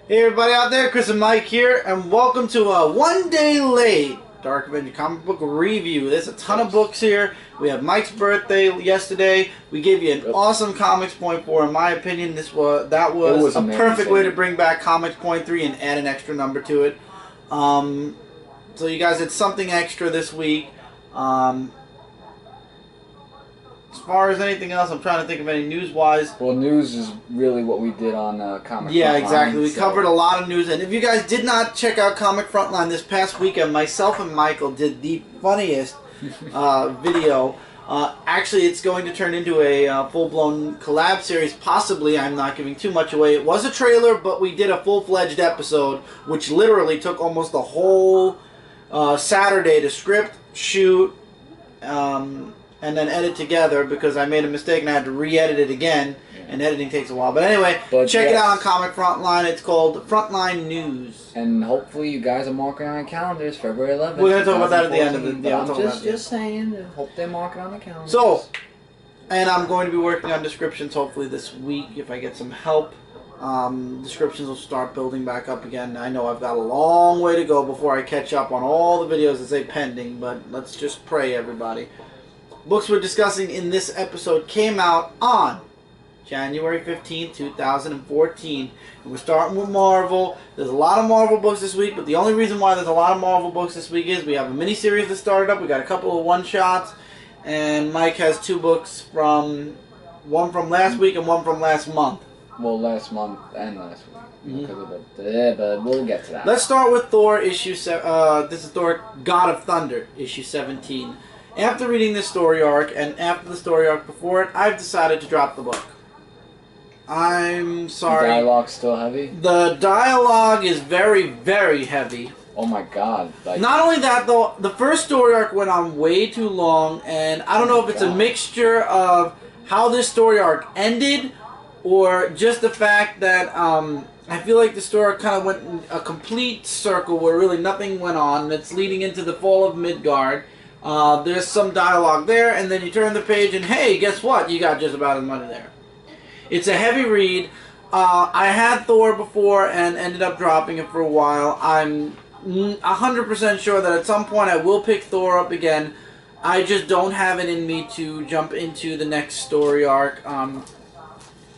Hey everybody out there, Chris and Mike here, and welcome to a one day late Dark Avenger Comic Book review. There's a ton of books here. We have Mike's birthday yesterday. We gave you an awesome Comics Point 4. In my opinion, that was a perfect way to bring back Comics Point 3 and add an extra number to it. So you guys had something extra this week. As far as anything else, I'm trying to think of any news-wise. Well, news is really what we did on Comic Frontline. Yeah, exactly. We covered a lot of news. And if you guys did not check out Comic Frontline this past weekend, myself and Michael did the funniest video. Actually, it's going to turn into a full-blown collab series, possibly. I'm not giving too much away. It was a trailer, but we did a full-fledged episode, which literally took almost the whole Saturday to script, shoot, and then edit together because I made a mistake and I had to re-edit it again, and editing takes a while. But anyway, check it out on Comic Frontline. It's called Frontline News. And hopefully you guys are marking on your calendars February 11th. We're going to talk about that at the end of it. Yeah, I'm just saying, hope they're marking on the calendars. So, and I'm going to be working on descriptions hopefully this week if I get some help. Descriptions will start building back up again. I know I've got a long way to go before I catch up on all the videos that say pending, but let's just pray, everybody. Books we're discussing in this episode came out on January 15, 2014. And we're starting with Marvel. There's a lot of Marvel books this week, but the only reason why there's a lot of Marvel books this week is we have a miniseries that started up. We got a couple of one-shots, and Mike has two books one from last week and one from last month. Well, last month and last week. But we'll get to that. Let's start with Thor issue 7. This is Thor, God of Thunder, issue 17. After reading this story arc, and after the story arc before it, I've decided to drop the book. I'm sorry. The dialogue's still heavy? The dialogue is very, very heavy. Oh my god. Not only that, though, the first story arc went on way too long, and I don't know if it's a mixture of how this story arc ended, or just the fact that I feel like the story arc kind of went in a complete circle where really nothing went on. It's leading into the fall of Midgard. There's some dialogue there, and then you turn the page, and hey, guess what? You got just about as much there. It's a heavy read. I had Thor before and ended up dropping it for a while. I'm 100% sure that at some point I will pick Thor up again. I just don't have it in me to jump into the next story arc.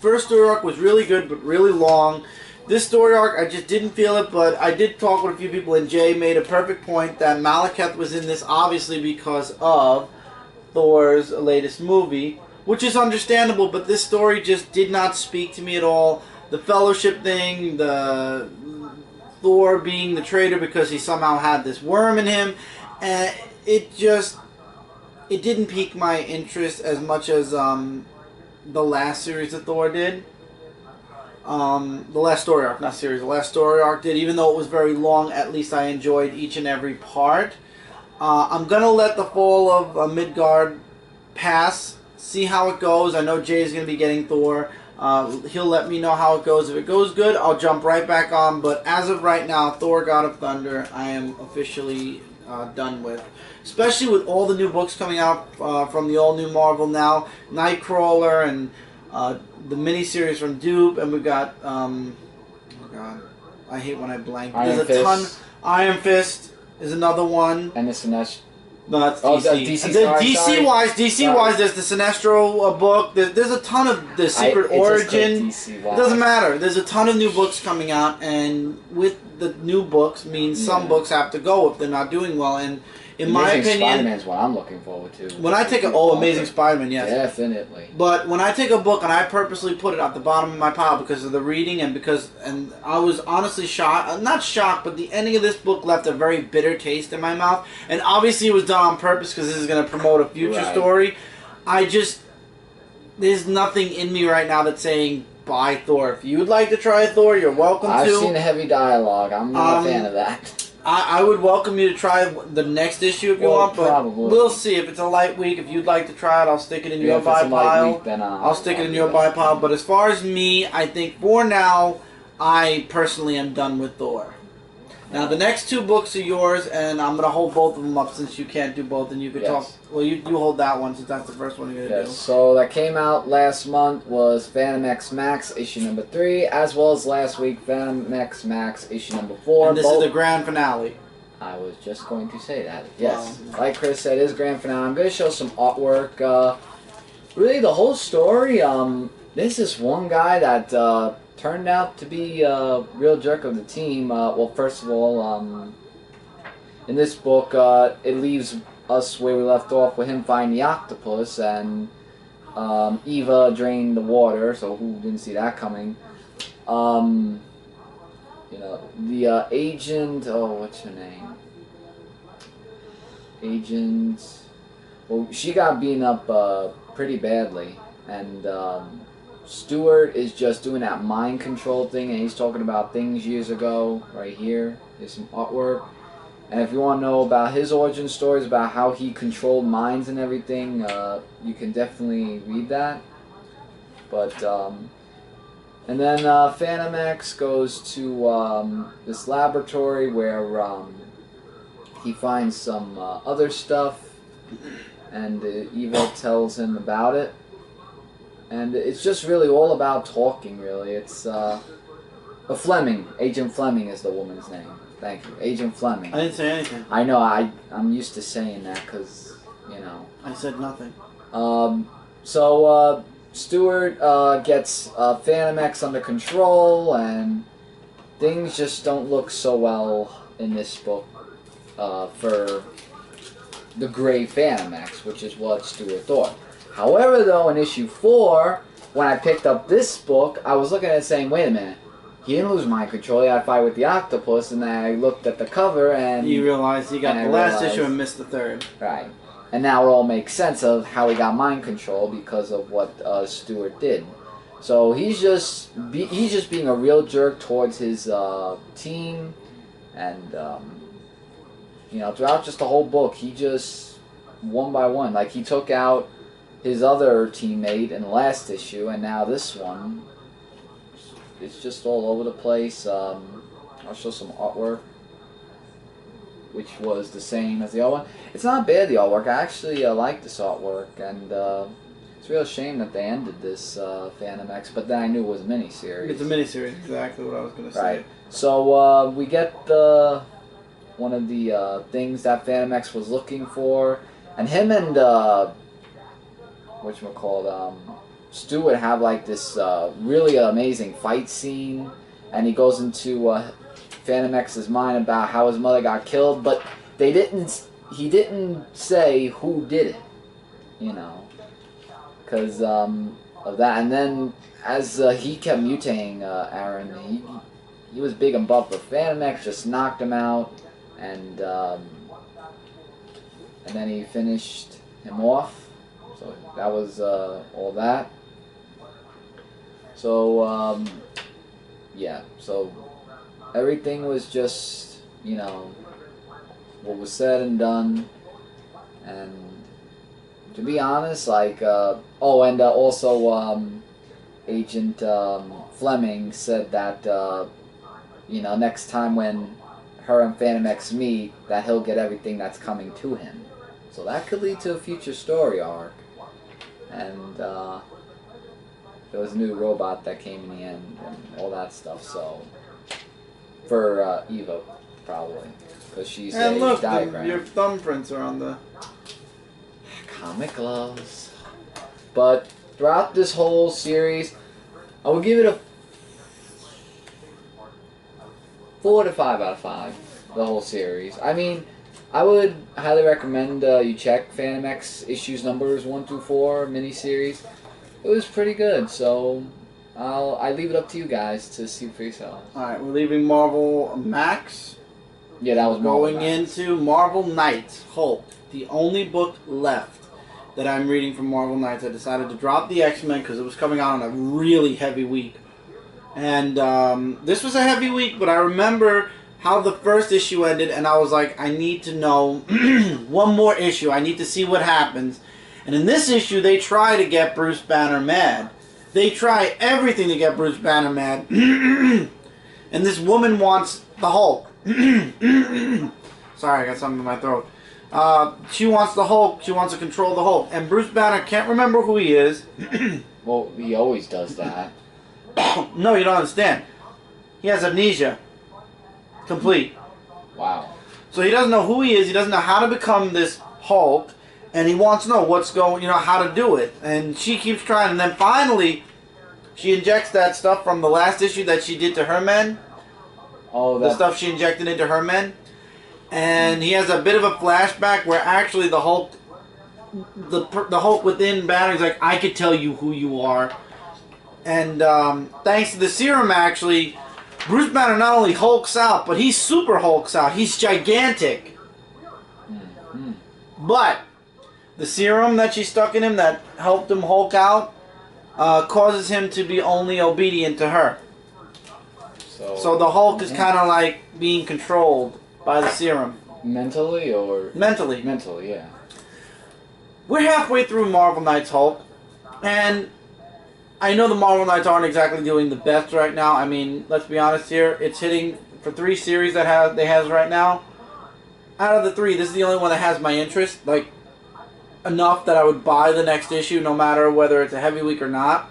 First story arc was really good, but really long. This story arc, I just didn't feel it, but I did talk with a few people, and Jay made a perfect point that Malekith was in this obviously because of Thor's latest movie, which is understandable, but this story just did not speak to me at all. The fellowship thing, the Thor being the traitor because he somehow had this worm in him, and it didn't pique my interest as much as the last series of Thor did. The last story arc, not series, the last story arc did. Even though it was very long, at least I enjoyed each and every part. I'm going to let the fall of Midgard pass, see how it goes. I know Jay's going to be getting Thor. He'll let me know how it goes. If it goes good, I'll jump right back on. But as of right now, Thor, God of Thunder, I am officially done with. Especially with all the new books coming out from the all-new Marvel now. Nightcrawler and the miniseries from Dupe, and we've got, oh god, I hate when I blank. There's a ton. Iron Fist is another one. And the Sinestro. No, that's DC. DC-wise, there's the Sinestro book. There's a ton of the Secret Origin. It doesn't matter. There's a ton of new books coming out, and with the new books means some books have to go if they're not doing well. And in my opinion, Spider-Man's what I'm looking forward to. When I take Amazing Spider-Man, yes, definitely. But when I take a book and I purposely put it at the bottom of my pile because of the reading and I was honestly shocked, not shocked, but the ending of this book left a very bitter taste in my mouth. And obviously it was done on purpose because this is going to promote a future story. There's nothing in me right now that's saying buy Thor. If you would like to try Thor, you're welcome to. I've seen the heavy dialogue. I'm not a fan of that. I would welcome you to try the next issue if you want, but probably. We'll see. If it's a light week, if you'd like to try it, I'll stick it in your buy pile. I'll stick it in your buy pile. But as far as me, I think for now, I personally am done with Thor. Now the next two books are yours, and I'm gonna hold both of them up since you can't do both, and you could talk. Well, you hold that one since that's the first one you're gonna do. So that came out last month was Fantomex Max issue number 3, as well as last week Fantomex Max issue number 4. And this is the grand finale. I was just going to say that. Yes, like Chris said, it is grand finale. I'm going to show some artwork. Really, the whole story. There's this one guy that turned out to be a real jerk of the team. Well, first of all, in this book, it leaves us where we left off with him finding the octopus, and Eva drained the water, so who didn't see that coming? You know, the agent, oh, what's her name? Agent, well, she got beaten up pretty badly, and Stewart is just doing that mind control thing, and he's talking about things years ago, right here. There's some artwork. And if you want to know about his origin stories, about how he controlled minds and everything, you can definitely read that. But, and then Fantomex goes to this laboratory where he finds some other stuff, and Eva tells him about it. And it's just really all about talking, really. It's Fleming. Agent Fleming is the woman's name. Thank you. Agent Fleming. I didn't say anything. I know, I'm used to saying that because, you know. I said nothing. So Stewart gets Fantomex under control, and things just don't look so well in this book for the Gray Fantomex, which is what Stewart thought. However, though, in issue 4, when I picked up this book, I was looking at it saying, wait a minute, he didn't lose mind control, he had a fight with the octopus, and then I looked at the cover, and you realized he got the last issue and missed the third. Right. And now it all makes sense of how he got mind control because of what Stewart did. So he's just being a real jerk towards his team, and you know, throughout just the whole book, he just one by one, like he took out his other teammate in the last issue, and now this one, it's just all over the place. I'll show some artwork, which was the same as the other one. It's not bad, the artwork. I actually like this artwork, and it's a real shame that they ended this Fantomex, but then I knew it was a miniseries. It's a miniseries, exactly what I was going to say. Right. So we get one of the things that Fantomex was looking for, and him and whatchamacallit, Stewart have like this really amazing fight scene, and he goes into Fantomex's mind about how his mother got killed, but he didn't say who did it, you know, because of that. And then as he kept mutating Aaron, he was big and buff, but Fantomex just knocked him out, and then he finished him off. So that was all that. So yeah, so everything was just, you know, what was said and done, and to be honest, like, oh, and also Agent Fleming said that, you know, next time when her and Fantomex meet, that he'll get everything that's coming to him. So that could lead to a future story arc, and there was a new robot that came in the end, and all that stuff, so, for Eva, probably, because she's and a look, diagram. your thumbprints are on the comic gloves. But throughout this whole series, I would give it a 4 to 5 out of 5, the whole series. I mean, I would highly recommend you check Fantomex issues numbers 1 through 4 miniseries. It was pretty good, so I leave it up to you guys to see for yourselves. Alright, we're leaving Marvel Max. Yeah, that was Marvel going Max. into Marvel Knights. Hulk, the only book left that I'm reading from Marvel Knights. I decided to drop the X-Men because it was coming out on a really heavy week. And this was a heavy week, but I remember how the first issue ended, and I was like, I need to know one more issue. I need to see what happens. And in this issue, they try to get Bruce Banner mad. They try everything to get Bruce Banner mad. And this woman wants the Hulk. Sorry, I got something in my throat. She wants the Hulk. She wants to control the Hulk. And Bruce Banner can't remember who he is. Well, he always does that. No, you don't understand. He has amnesia. Complete. Wow. So he doesn't know who he is. He doesn't know how to become this Hulk. And he wants to know what's going, how to do it. And she keeps trying. And then finally, she injects that stuff from the last issue that she did to her men. Oh, the stuff she injected into her men. And he has a bit of a flashback where actually the Hulk, the Hulk within Banner is like, I could tell you who you are. And thanks to the serum, actually, Bruce Banner not only hulks out, but he super hulks out. He's gigantic. Mm-hmm. But the serum that she stuck in him that helped him hulk out causes him to be only obedient to her. So the Hulk is kind of like being controlled by the serum. Mentally or? Mentally. Mentally, yeah. We're halfway through Marvel Knights Hulk, and I know the Marvel Knights aren't exactly doing the best right now. I mean, let's be honest here. It's hitting for 3 series that they has right now. Out of the 3, this is the only one that has my interest. Like, enough that I would buy the next issue no matter whether it's a heavy week or not.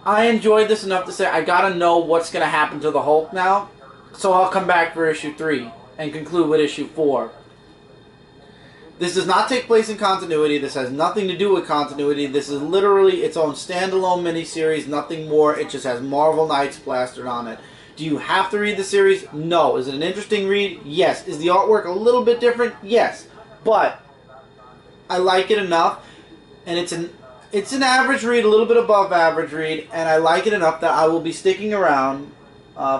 I enjoyed this enough to say I gotta know what's gonna happen to the Hulk now. So I'll come back for issue 3 and conclude with issue 4. This does not take place in continuity. This has nothing to do with continuity. This is literally its own standalone miniseries, nothing more. It just has Marvel Knights plastered on it. Do you have to read the series? No. Is it an interesting read? Yes. Is the artwork a little bit different? Yes. But I like it enough, and it's an average read, a little bit above average read, and I like it enough that I will be sticking around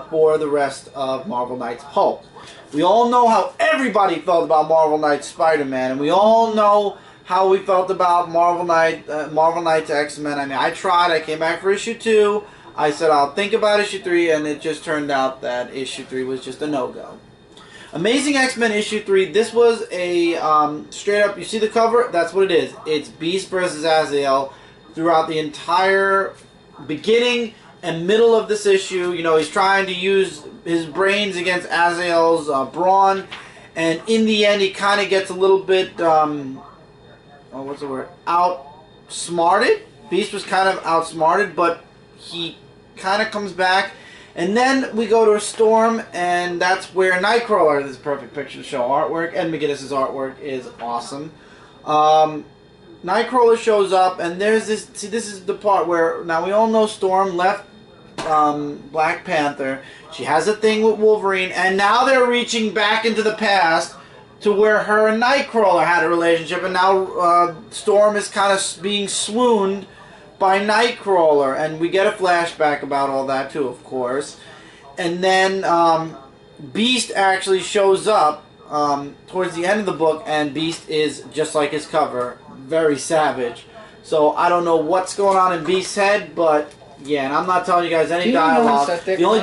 for the rest of Marvel Knights Hulk. We all know how everybody felt about Marvel Knights Spider-Man, and we all know how we felt about Marvel Knights X-Men. I mean, I tried. I came back for issue 2. I said I'll think about issue 3, and it just turned out that issue 3 was just a no-go. Amazing X-Men issue 3. This was a straight up. You see the cover? That's what it is. It's Beast versus Azazel throughout the entire beginning and middle of this issue. He's trying to use his brains against Azazel's brawn, and in the end, he kind of gets a little bit, what's the word? Outsmarted. Beast was kind of outsmarted, but he kind of comes back. And then we go to a storm, and that's where Nightcrawler, this is a perfect picture to show artwork. Ed McGuinness's artwork is awesome. Nightcrawler shows up, and there's this, see, this is the part where, now we all know Storm left Black Panther. She has a thing with Wolverine, and now they're reaching back into the past to where her and Nightcrawler had a relationship, and now Storm is kind of being swooned by Nightcrawler, and we get a flashback about all that too, of course. And then Beast actually shows up towards the end of the book, and Beast is just like his cover, very savage. So I don't know what's going on in Beast's head, but yeah, and I'm not telling you guys any dialogue. The only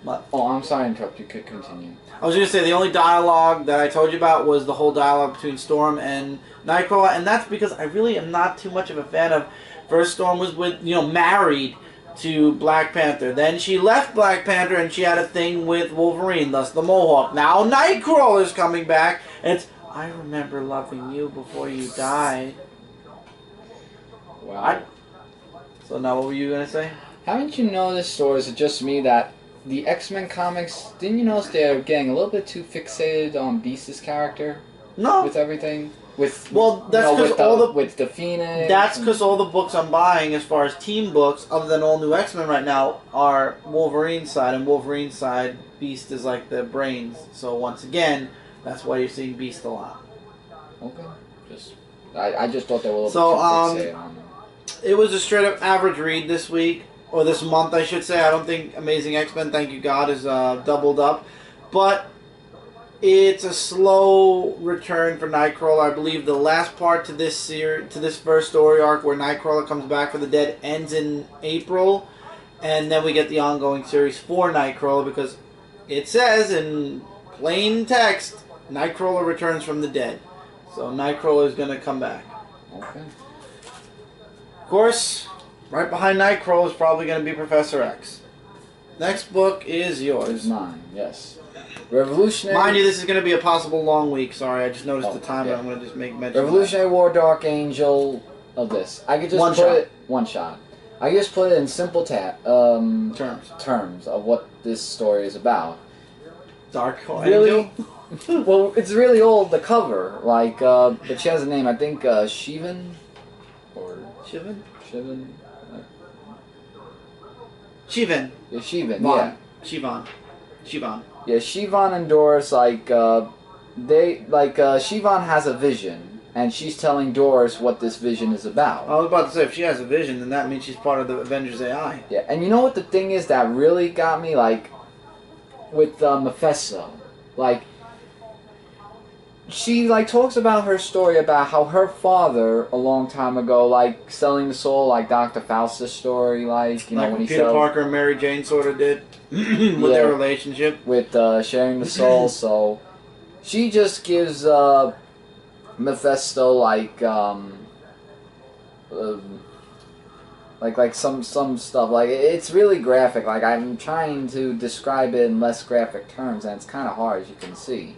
what? Oh, I'm sorry to interrupt. You could continue. I was going to say the only dialogue that I told you about was the whole dialogue between Storm and Nightcrawler, and that's because I really am not too much of a fan of. First, Storm was married to Black Panther. Then she left Black Panther and she had a thing with Wolverine, thus the Mohawk. Now Nightcrawler's coming back, and it's, I remember loving you before you died. Wow. So now what were you going to say? Haven't you noticed, or is it just me, that the X-Men comics, didn't you notice they're getting a little bit too fixated on Beast's character? No. With everything? With the Phoenix. That's because all the books I'm buying, as far as team books, other than all new X-Men right now, are Wolverine's side, and Wolverine's side, Beast is like the brains. So once again, that's why you're seeing Beast a lot. Okay. I just thought they were a little bit too fixated on them. It was a straight up average read this week, or this month, I should say. I don't think Amazing X-Men, thank you God, is doubled up, but it's a slow return for Nightcrawler. I believe the last part to this first story arc where Nightcrawler comes back from the dead ends in April, and then we get the ongoing series for Nightcrawler, because it says in plain text, Nightcrawler returns from the dead. So Nightcrawler is going to come back. Okay. Of course, right behind Nightcrawler is probably going to be Professor X. Next book is yours. Is mine, yes. Revolutionary... Mind you, this is going to be a possible long week. Sorry, I just noticed the time, yeah. but I'm going to just make mention Revolutionary War Dark Angel of this. I could just one shot. I could just put it in simple terms of what this story is about. Dark really? Angel? Well, it's really old, the cover. Like, but she has a name. I think Shivan? Or... Shivan? Shivan? Shivan. Yeah, Shivan, Vaughn. yeah. Shivan. Yeah, Shivan and Doris, Shivan has a vision, and she's telling Doris what this vision is about. I was about to say, if she has a vision, then that means she's part of the Avengers AI. Yeah, and you know what the thing is that really got me, like, with Mephisto? Like, she, like, talks about her story about how her father, a long time ago, like, selling the soul, like Dr. Faustus' story, like, you know, when he Peter Parker and Mary Jane sort of did with their relationship. With sharing the soul, so she just gives Mephisto, like some stuff. Like, it's really graphic. Like, I'm trying to describe it in less graphic terms, and it's kind of hard, as you can see.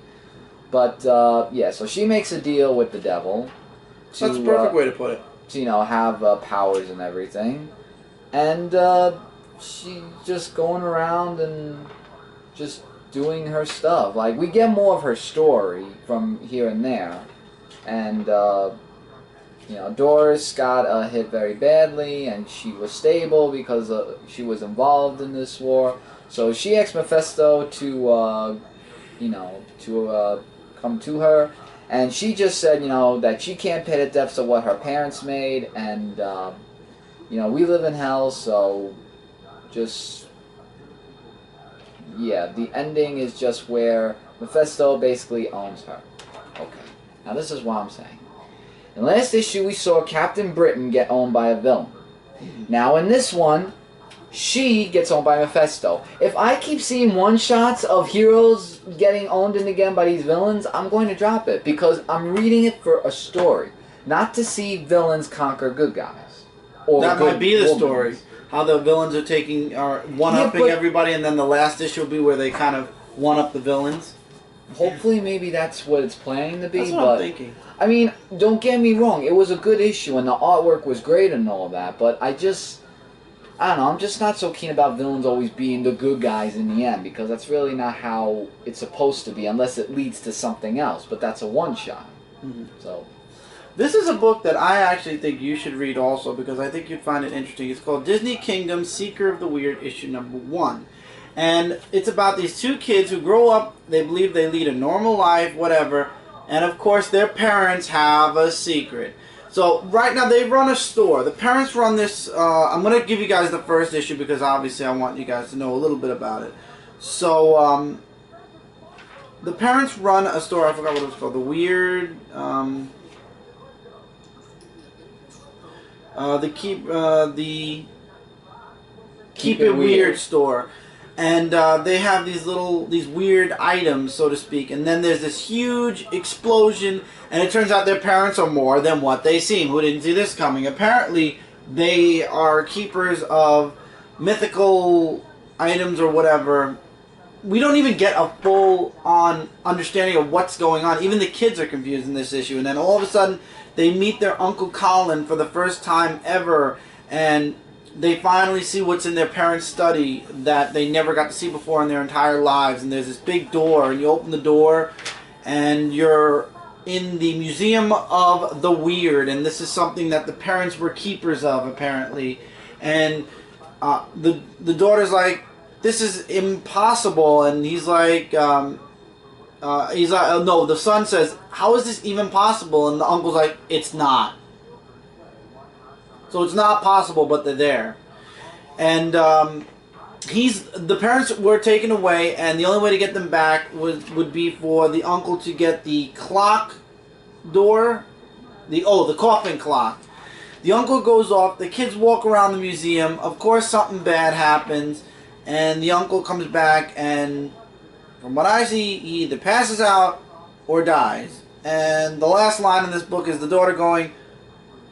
But, yeah, so she makes a deal with the devil. That's a perfect way to put it. To, you know, have powers and everything. And, she's just going around and just doing her stuff. Like, we get more of her story from here and there. And, you know, Doris got hit very badly, and she was stable because she was involved in this war. So she asked Mephisto to, you know, to come to her. And she just said, you know, that she can't pay the debts of what her parents made. And, you know, we live in hell, so just, yeah, the ending is just where Mephisto basically owns her. Okay, now this is what I'm saying. In the last issue, we saw Captain Britain get owned by a villain. Now, in this one, she gets owned by Mephisto. If I keep seeing one-shots of heroes getting owned in again by these villains, I'm going to drop it, because I'm reading it for a story, not to see villains conquer good guys. Or that might be the story. Women. How the villains are one-upping everybody, and then the last issue will be where they kind of one-up the villains. Hopefully, maybe that's what it's planning to be. That's what I'm thinking. I mean, don't get me wrong. It was a good issue, and the artwork was great and all that, but I don't know, I'm just not so keen about villains always being the good guys in the end, because that's really not how it's supposed to be, unless it leads to something else, but that's a one-shot. Mm-hmm. So... This is a book that I actually think you should read also, because I think you'd find it interesting. It's called Disney Kingdom Seeker of the Weird, issue number 1. And it's about these two kids who grow up, they believe they lead a normal life, whatever, and of course their parents have a secret. So right now they run a store. The parents run this, I'm going to give you guys the first issue because obviously I want you guys to know a little bit about it. So, the parents run a store, I forgot what it was called, the Weird... the Keep It Weird store, and they have these weird items, so to speak. And then there's this huge explosion, and it turns out their parents are more than what they seem. Who didn't see this coming? Apparently, they are keepers of mythical items or whatever. We don't even get a full-on understanding of what's going on. Even the kids are confused in this issue, and then all of a sudden, they meet their Uncle Colin for the first time ever, and they finally see what's in their parents' study that they never got to see before in their entire lives. And there's this big door, and you open the door, and you're in the Museum of the Weird, and this is something that the parents were keepers of, apparently. And the daughter's like, this is impossible, and he's like, no, the son says, how is this even possible? And the uncle's like, it's not. So it's not possible, but they're there. And the parents were taken away, and the only way to get them back would be for the uncle to get the clock door, the coffin clock. The uncle goes off, the kids walk around the museum, of course something bad happens, and the uncle comes back, and from what I see, he either passes out or dies. And the last line in this book is the daughter going,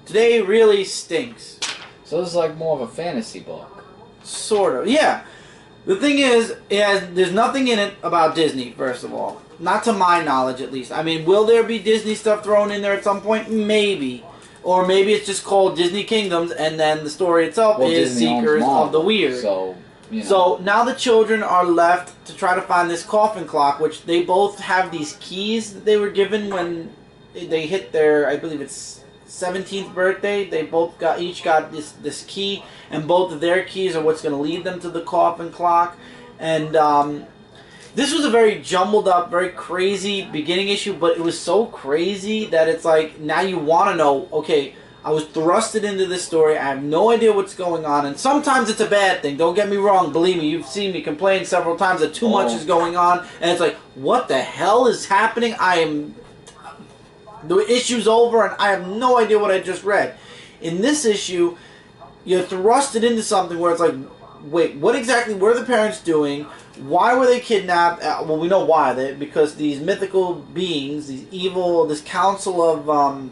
"Today really stinks." So this is like more of a fantasy book. Sort of, yeah. The thing is, there's nothing in it about Disney, first of all. Not to my knowledge, at least. I mean, will there be Disney stuff thrown in there at some point? Maybe. Or maybe it's just called Disney Kingdoms, and then the story itself is Disney Seekers of the Weird. So, you know. So now the children are left to try to find this coffin clock, which they both have these keys that they were given when they hit their, I believe it's 17th birthday. They both each got this key, and both of their keys are what's going to lead them to the coffin clock. And this was a very jumbled up, very crazy beginning issue, but it was so crazy that it's like, now you want to know, okay, I was thrusted into this story, I have no idea what's going on, and sometimes it's a bad thing, don't get me wrong, believe me, you've seen me complain several times that too much is going on, and it's like, what the hell is happening? The issue's over, and I have no idea what I just read. In this issue, you're thrusted into something where it's like, wait, what exactly were the parents doing? Why were they kidnapped? Well, we know why. Because these mythical beings, these evil, this council of... I'm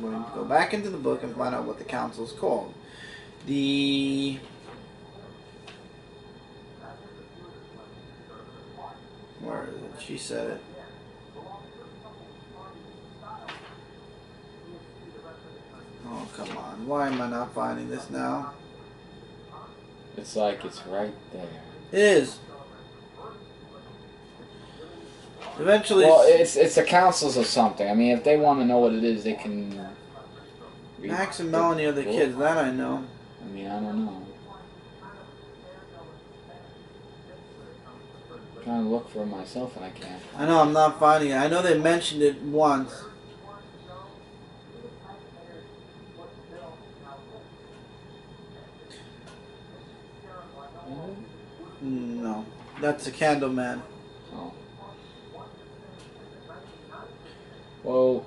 going to go back into the book and find out what the council is called. Where is it? She said it. Oh, come on. Why am I not finding this now? It's like it's right there. It is. Eventually... Well, it's the councils or something. I mean, if they want to know what it is, they can... Max and Melanie are the kids. That I know. I mean, I don't know. I'm trying to look for it myself and I can't. I know, I'm not finding it. I know they mentioned it once. No, that's a Candleman. Oh. Well.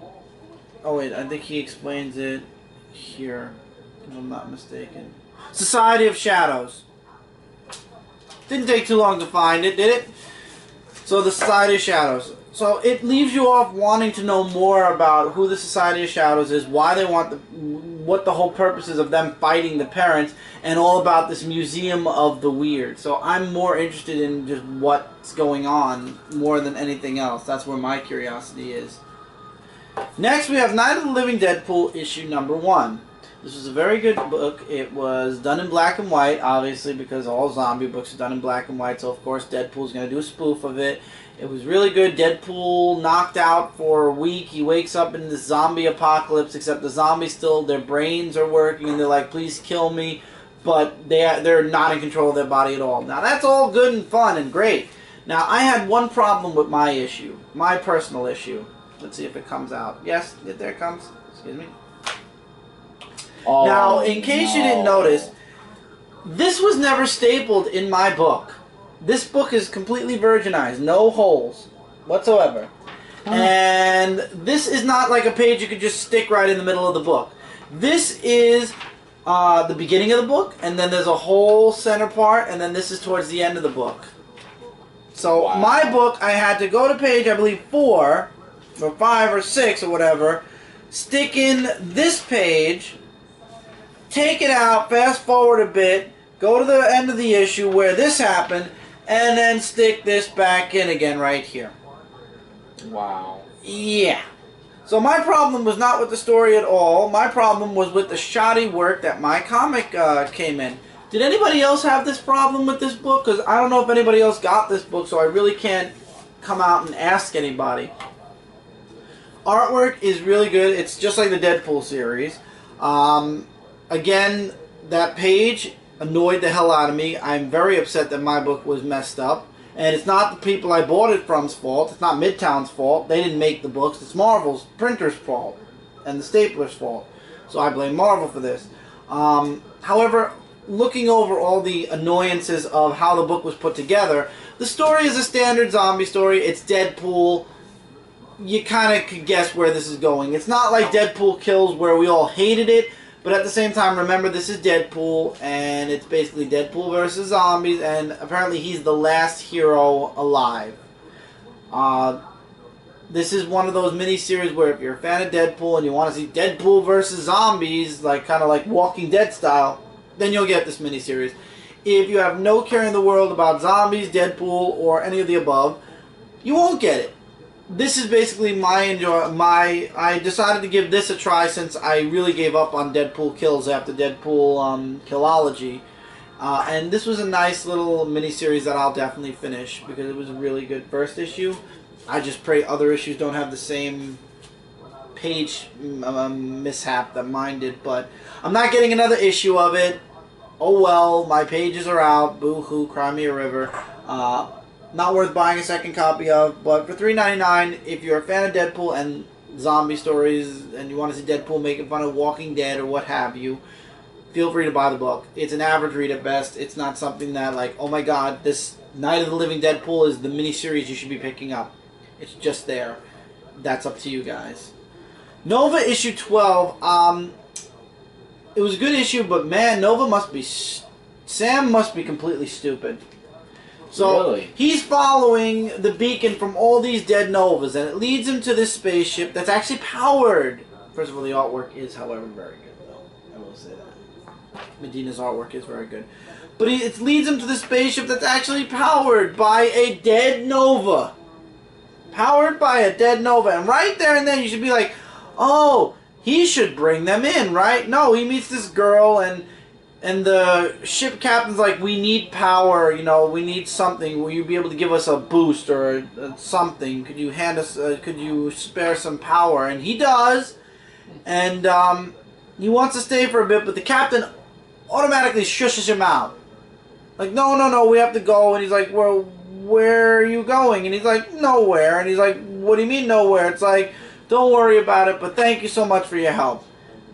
Oh wait, I think he explains it here, if I'm not mistaken. Society of Shadows. Didn't take too long to find it, did it? So the Society of Shadows. So it leaves you off wanting to know more about who the Society of Shadows is, why they want what the whole purpose is of them fighting the parents, and all about this Museum of the Weird. So I'm more interested in just what's going on more than anything else. That's where my curiosity is. Next we have Night of the Living Deadpool issue number 1. This was a very good book. It was done in black and white, obviously, because all zombie books are done in black and white, so of course Deadpool's going to do a spoof of it. It was really good. Deadpool knocked out for a week. He wakes up in this zombie apocalypse, except the zombies still, their brains are working, and they're like, please kill me, but they're not in control of their body at all. Now that's all good and fun and great. Now I had one problem with my issue, my personal issue. Let's see if it comes out. Yes, there it comes. Excuse me. Oh, now, in case you didn't notice, this was never stapled in my book. This book is completely virginized, no holes whatsoever. And this is not like a page you could just stick right in the middle of the book. This is the beginning of the book, and then there's a whole center part, and then this is towards the end of the book. So my book, I had to go to page, I believe, 4, or 5, or 6, or whatever, stick in this page, take it out, fast forward a bit, go to the end of the issue where this happened, and then stick this back in again right here. Wow. Yeah. So my problem was not with the story at all. My problem was with the shoddy work that my comic came in. Did anybody else have this problem with this book? Because I don't know if anybody else got this book, so I really can't come out and ask anybody. Artwork is really good. It's just like the Deadpool series. Again, that page annoyed the hell out of me. I'm very upset that my book was messed up. And it's not the people I bought it from's fault. It's not Midtown's fault. They didn't make the books. It's Marvel's printer's fault. And the stapler's fault. So I blame Marvel for this. However, looking over all the annoyances of how the book was put together, the story is a standard zombie story. It's Deadpool. You kind of could guess where this is going. It's not like Deadpool Kills where we all hated it. But at the same time, remember, this is Deadpool, and it's basically Deadpool versus zombies, and apparently he's the last hero alive. This is one of those miniseries where if you're a fan of Deadpool and you want to see Deadpool versus zombies, like kind of like Walking Dead style, then you'll get this miniseries. if you have no care in the world about zombies, Deadpool, or any of the above, you won't get it. This is basically I decided to give this a try since I really gave up on Deadpool kills after Deadpool Killology. And this was a nice little miniseries that I'll definitely finish because it was a really good first issue. I just pray other issues don't have the same page mishap that mine did, but I'm not getting another issue of it. Oh well, my pages are out. Boo-hoo, cry me a river. Not worth buying a second copy of, but for $3.99, if you're a fan of Deadpool and zombie stories and you want to see Deadpool making fun of Walking Dead or what have you, feel free to buy the book. It's an average read at best. It's not something that like, oh my god, this Night of the Living Deadpool is the miniseries you should be picking up. It's just there. That's up to you guys. Nova issue 12. It was a good issue, but man, Nova must be... Sam must be completely stupid. So, really? He's following the beacon from all these dead Novas, and it leads him to this spaceship that's actually powered. First of all, the artwork is, however, very good, though. I will say that. Medina's artwork is very good. But it leads him to the spaceship that's actually powered by a dead Nova. Powered by a dead Nova. And right there and then you should be like, oh, he should bring them in, right? No, he meets this girl and the ship captain's like, we need power, you know, we need something. Will you be able to give us a boost or something? Could you hand us, could you spare some power? And he does. And he wants to stay for a bit, but the captain automatically shushes him out. Like, no, we have to go. And he's like, well, where are you going? And he's like, nowhere. And he's like, what do you mean nowhere? It's like, don't worry about it, but thank you so much for your help.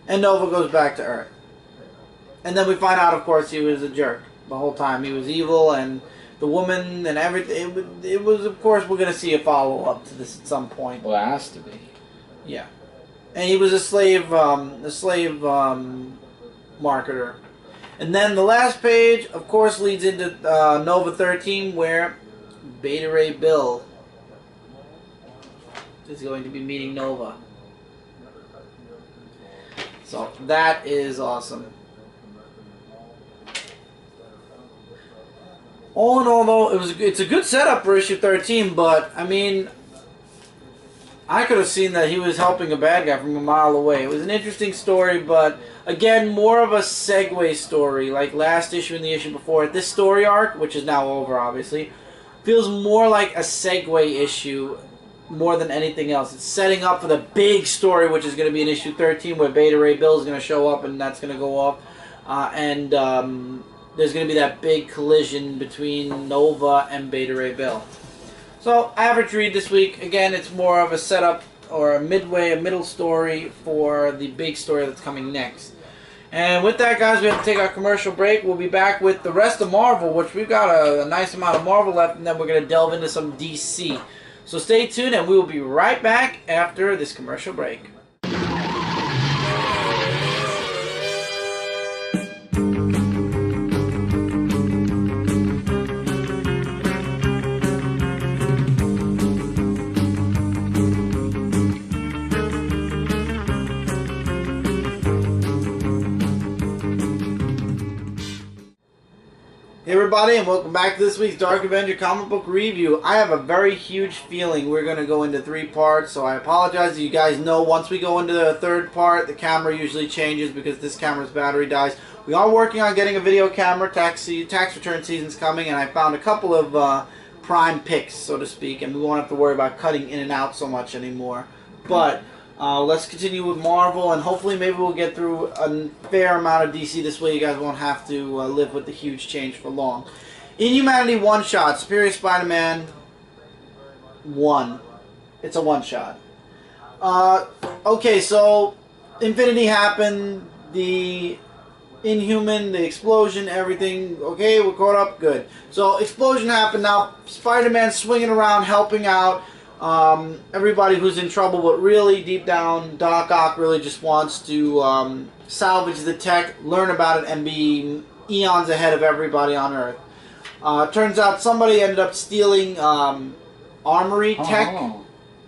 And Nova goes back to Earth. And then we find out, of course, he was a jerk the whole time. He was evil, and the woman and everything. It was, of course, we're going to see a follow-up to this at some point. Well, it has to be. Yeah. And he was a slave marketer. And then the last page, of course, leads into Nova 13, where Beta Ray Bill is going to be meeting Nova. So that is awesome. All in all, though, it's a good setup for issue 13, but I mean, I could have seen that he was helping a bad guy from a mile away. It was an interesting story, but again, more of a segue story, like last issue and the issue before. This story arc, which is now over, obviously, feels more like a segue issue more than anything else. It's setting up for the big story, which is going to be in issue 13, where Beta Ray Bill is going to show up, and that's going to go off. There's going to be that big collision between Nova and Beta Ray Bill. So, average read this week. Again, it's more of a setup or a middle story for the big story that's coming next. And with that, guys, we have to take our commercial break. We'll be back with the rest of Marvel, which we've got a nice amount of Marvel left, and then we're going to delve into some DC. So stay tuned, and we will be right back after this commercial break. Hey everybody, and welcome back to this week's Dark Avenger Comic Book Review. I have a very huge feeling we're going to go into 3 parts, so I apologize. You guys know once we go into the 3rd part, the camera usually changes because this camera's battery dies. We are working on getting a video camera. Tax return season's coming, and I found a couple of prime picks, so to speak, and we won't have to worry about cutting in and out so much anymore. But let's continue with Marvel, and hopefully maybe we'll get through a fair amount of DC this way. You guys won't have to live with the huge change for long. Inhumanity one-shot, Superior Spider-Man 1. It's a one-shot. Okay, so Infinity happened, the Inhuman, the explosion, everything. Okay, we're caught up, good. So explosion happened, now Spider-Man swinging around, helping out everybody who's in trouble, but really deep down Doc Ock really just wants to salvage the tech, learn about it, and be eons ahead of everybody on Earth. Turns out somebody ended up stealing armory tech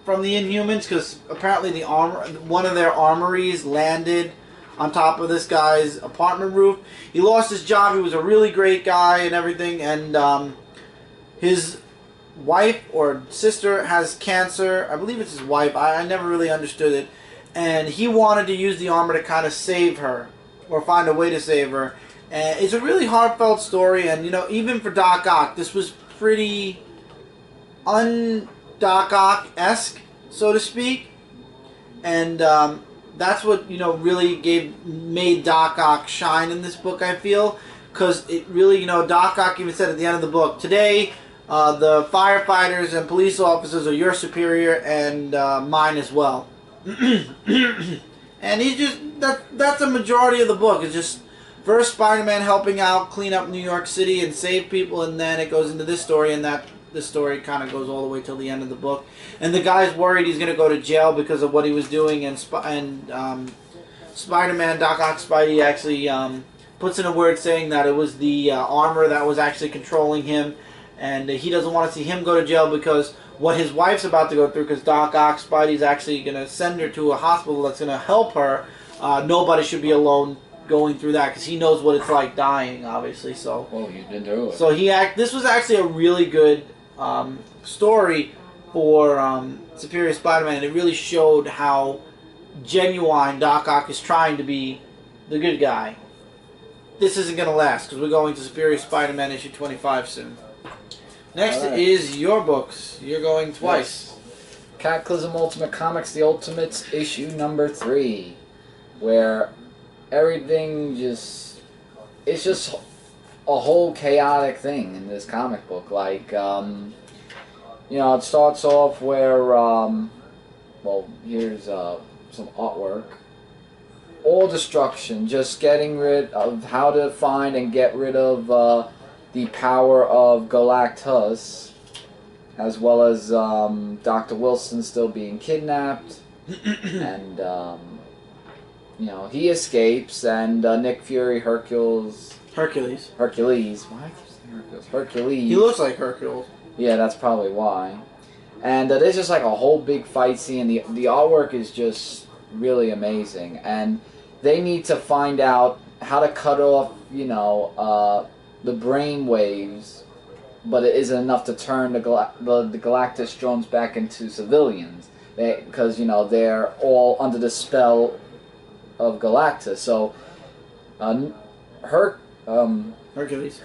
from the Inhumans, because apparently one of their armories landed on top of this guy's apartment roof. He lost his job. He was a really great guy and everything, and his wife or sister has cancer. I believe it's his wife. I never really understood it. And he wanted to use the armor to kind of save her, or find a way to save her. And it's a really heartfelt story, and, you know, even for Doc Ock, this was pretty un-Doc Ock-esque, so to speak. And that's what, you know, really made Doc Ock shine in this book, I feel. Because it really, you know, Doc Ock even said at the end of the book, today, the firefighters and police officers are your superior and mine as well. And he's just, that's a majority of the book. It's just first Spider-Man helping out, clean up New York City and save people, and then it goes into this story, and this story kind of goes all the way till the end of the book. And the guy's worried he's going to go to jail because of what he was doing, and Spider-Man, Doc Ock Spidey, actually puts in a word saying that it was the armor that was actually controlling him, and he doesn't want to see him go to jail because what his wife's about to go through, because Doc Ock Spidey's actually going to send her to a hospital that's going to help her. Nobody should be alone going through that, because he knows what it's like dying, obviously. So, well, you've been through it. So this was actually a really good story for Superior Spider-Man, and it really showed how genuine Doc Ock is trying to be the good guy. This isn't going to last, because we're going to Superior Spider-Man issue 25 soon. Next is your books. You're going twice. Yes. Cataclysm Ultimate Comics, The Ultimates, issue number 3, where everything it's just a whole chaotic thing in this comic book. Like, you know, it starts off where, well, here's some artwork. All destruction, just getting rid of how to find and get rid of the power of Galactus, as well as Dr. Wilson still being kidnapped, and you know, he escapes, and Nick Fury, Hercules. Why I keep saying Hercules? Hercules. He looks like Hercules. Yeah, that's probably why. And there's just like a whole big fight scene. The artwork is just really amazing, and they need to find out how to cut off, you know, the brain waves, but it isn't enough to turn the Galactus drones back into civilians, because, you know, they're all under the spell of Galactus. So Hercules,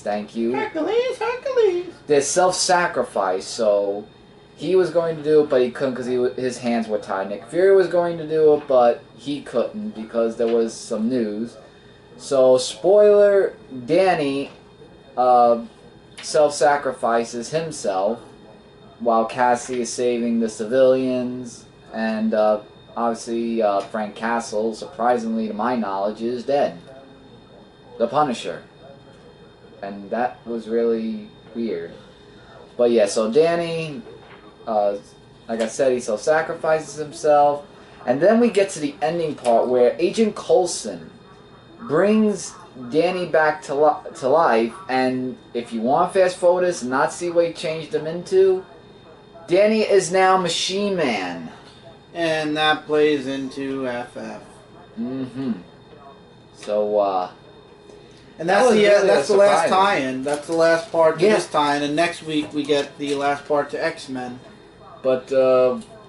thank you. Hercules. There's self-sacrifice, so he was going to do it, but he couldn't because his hands were tied. Nick Fury was going to do it, but he couldn't because there was some news. So, spoiler, Danny self-sacrifices himself while Cassie is saving the civilians, and obviously Frank Castle, surprisingly to my knowledge, is dead. The Punisher. And that was really weird. But yeah, so Danny, like I said, he self-sacrifices himself, and then we get to the ending part where Agent Coulson brings Danny back to life, and if you want to fast forward this and not see what he changed him into, Danny is now Machine Man. And that plays into FF. Mm-hmm. So, and that's that's the last tie-in. That's the last part to this tie-in, and next week we get the last part to X-Men. But,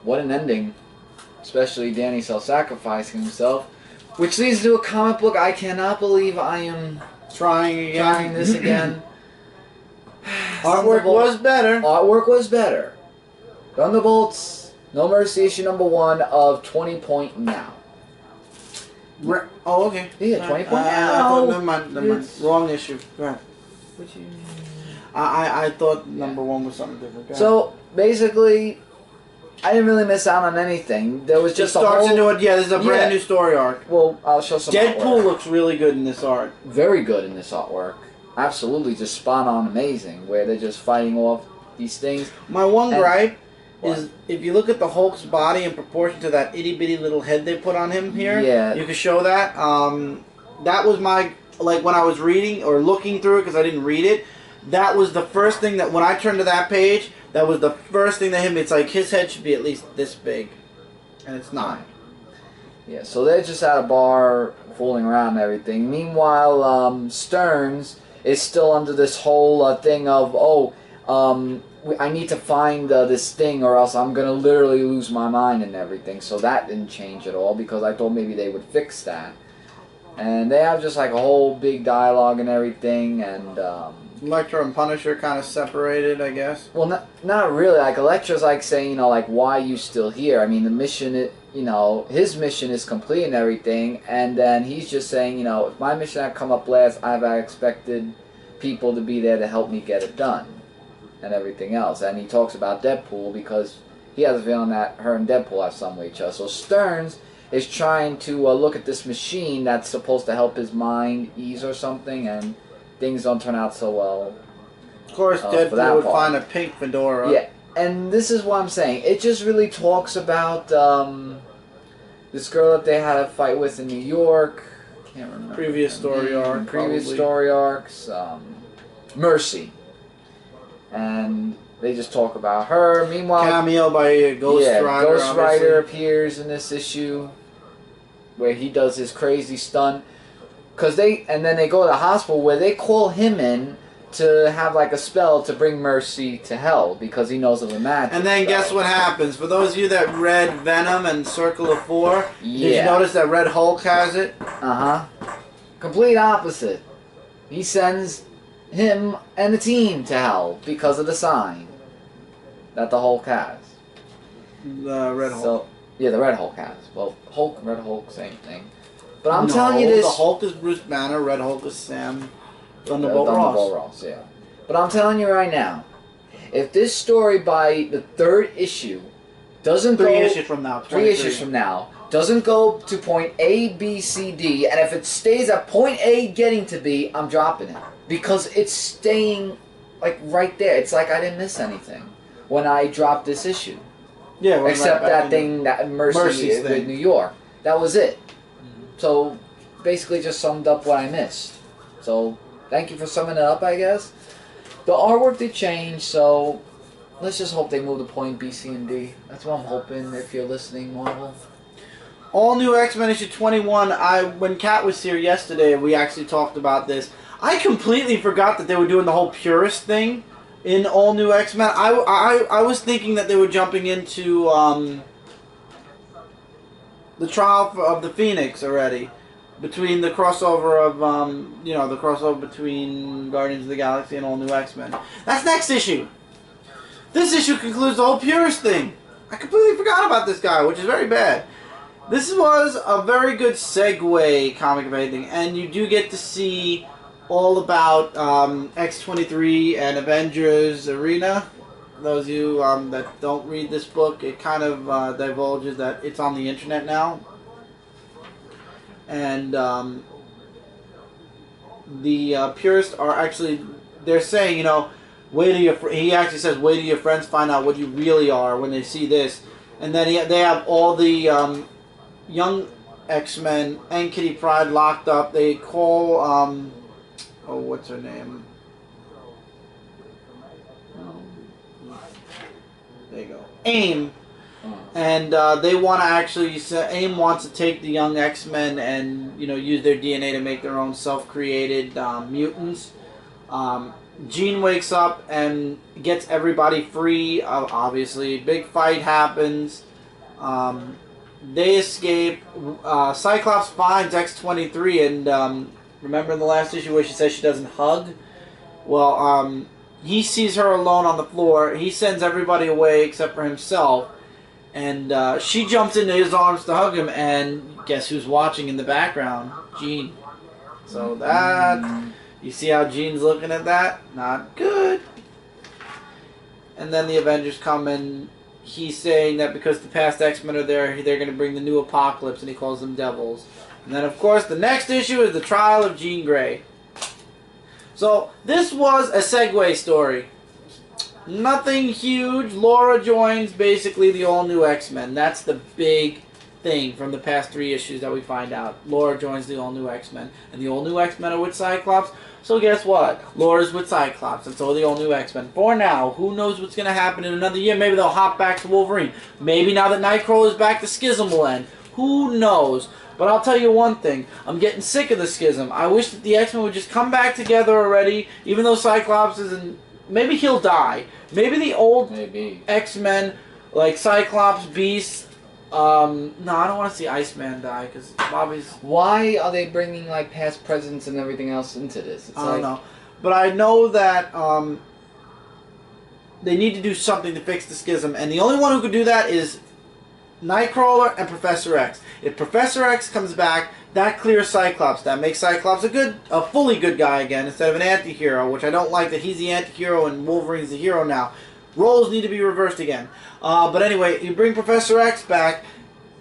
what an ending. Especially Danny self-sacrificing himself. Which leads to a comic book I cannot believe I am trying this again. Artwork was better. Artwork was better. Thunderbolts, No Mercy, issue number 1 of 20 Point Now. Oh, okay. Yeah, 20 Point Now. Never mind. Wrong issue. Right. I thought number 1 was something different. So, basically, I didn't really miss out on anything. There was just this is a brand new story arc. Well, I'll show some DeadPool artwork. looks really good in this art. Very good in this artwork. Absolutely, just spot on amazing, where they're just fighting off these things. My one gripe is if you look at the Hulk's body in proportion to that itty-bitty little head they put on him here, you can show that. That was my, like, when I was reading or looking through it, because I didn't read it, that was the first thing that, when I turned to that page, that was the first thing that hit me. It's like his head should be at least this big, and it's not. Yeah, so they're just at a bar fooling around and everything. Meanwhile, Stearns is still under this whole thing of, I need to find this thing or else I'm going to literally lose my mind and everything. So that didn't change at all because I thought maybe they would fix that. And they have just like a whole big dialogue and everything, and Elektra and Punisher kind of separated, I guess. Well, not really. Like, Elektra's like saying, like, why are you still here? I mean, the mission, his mission is complete and everything, and then he's just saying, if my mission had come up last, I've expected people to be there to help me get it done, and everything else. And he talks about DeadPool because he has a feeling that her and DeadPool have some with each other. So Stearns is trying to look at this machine that's supposed to help his mind ease or something, and things don't turn out so well. Of course, DeadPool would find a pink fedora. Yeah, and this is what I'm saying. It just really talks about this girl that they had a fight with in New York. Can't remember. Previous story arc. Previous story arcs. Mercy. And they just talk about her. Meanwhile, cameo by Ghost Rider. Ghost Rider appears in this issue where he does his crazy stunt. And then they go to the hospital where they call him in to have like a spell to bring Mercy to hell because he knows of a magic. And then guess what happens? For those of you that read Venom and Circle of Four, did you notice that Red Hulk has it? Complete opposite. He sends him and the team to hell because of the sign that the Hulk has. The Red Hulk. So, yeah, the Red Hulk has. Well, Hulk, Red Hulk, same thing. But I'm telling you this. The Hulk is Bruce Banner, Red Hulk is Sam Thunderbolt Ross. Yeah. But I'm telling you right now, if this story by the third issue doesn't Three issues from now, doesn't go to point A, B, C, D, and if it stays at point A getting to B, I'm dropping it. Because it's staying like right there. It's like I didn't miss anything when I dropped this issue. Yeah, except that thing, that Mercy with New York. That was it. So, basically just summed up what I missed. So, thank you for summing it up, I guess. The artwork did change, so let's just hope they move to point B, C, and D. That's what I'm hoping, if you're listening, Marvel. All New X-Men issue 21, when Kat was here yesterday, we actually talked about this. I completely forgot that they were doing the whole purist thing in All New X-Men. I was thinking that they were jumping into the trial of the Phoenix already, between the crossover of the crossover between Guardians of the Galaxy and All New X-Men. That's next issue. This issue concludes the whole purist thing. I completely forgot about this guy, which is very bad. This was a very good segue comic of anything, and you do get to see all about X-23 and Avengers Arena. Those of you that don't read this book, it kind of divulges that it's on the internet now. And the purists are actually, they're saying, wait till he actually says, wait till your friends find out what you really are when they see this. And then they have all the young X-Men and Kitty Pryde locked up. They call, what's her name? There you go. AIM. And they want to actually, AIM wants to take the young X-Men and, use their DNA to make their own self-created mutants. Jean wakes up and gets everybody free, obviously. Big fight happens. They escape. Cyclops finds X-23, and remember in the last issue where she says she doesn't hug? Well, he sees her alone on the floor. He sends everybody away except for himself. And she jumps into his arms to hug him, and guess who's watching in the background? Jean. So that, you see how Jean's looking at that? Not good. And then the Avengers come, and he's saying that because the past X-Men are there, they're going to bring the new apocalypse, and he calls them devils. And then, of course, the next issue is the trial of Jean Grey. So, this was a segue story. Nothing huge. Laura joins basically the all-new X-Men. That's the big thing from the past 3 issues that we find out. Laura joins the all-new X-Men. And the all-new X-Men are with Cyclops. So guess what? Laura's with Cyclops. And so are the all-new X-Men. For now, who knows what's going to happen in another year? Maybe they'll hop back to Wolverine. Maybe now that Nightcrawler is back, the schism will end. Who knows? But I'll tell you one thing. I'm getting sick of the schism. I wish that the X-Men would just come back together already, even though Cyclops isn't... Maybe he'll die. Maybe the old X-Men, like Cyclops, Beast... no, I don't want to see Iceman die, because Bobby's... Why are they bringing, like, past presidents and everything else into this? I don't know. But I know that they need to do something to fix the schism, and the only one who could do that is Nightcrawler and Professor X. If Professor X comes back, that clears Cyclops. That makes Cyclops a fully good guy again, instead of an anti-hero, which I don't like that he's the anti-hero and Wolverine's the hero now. Roles need to be reversed again. But anyway, you bring Professor X back,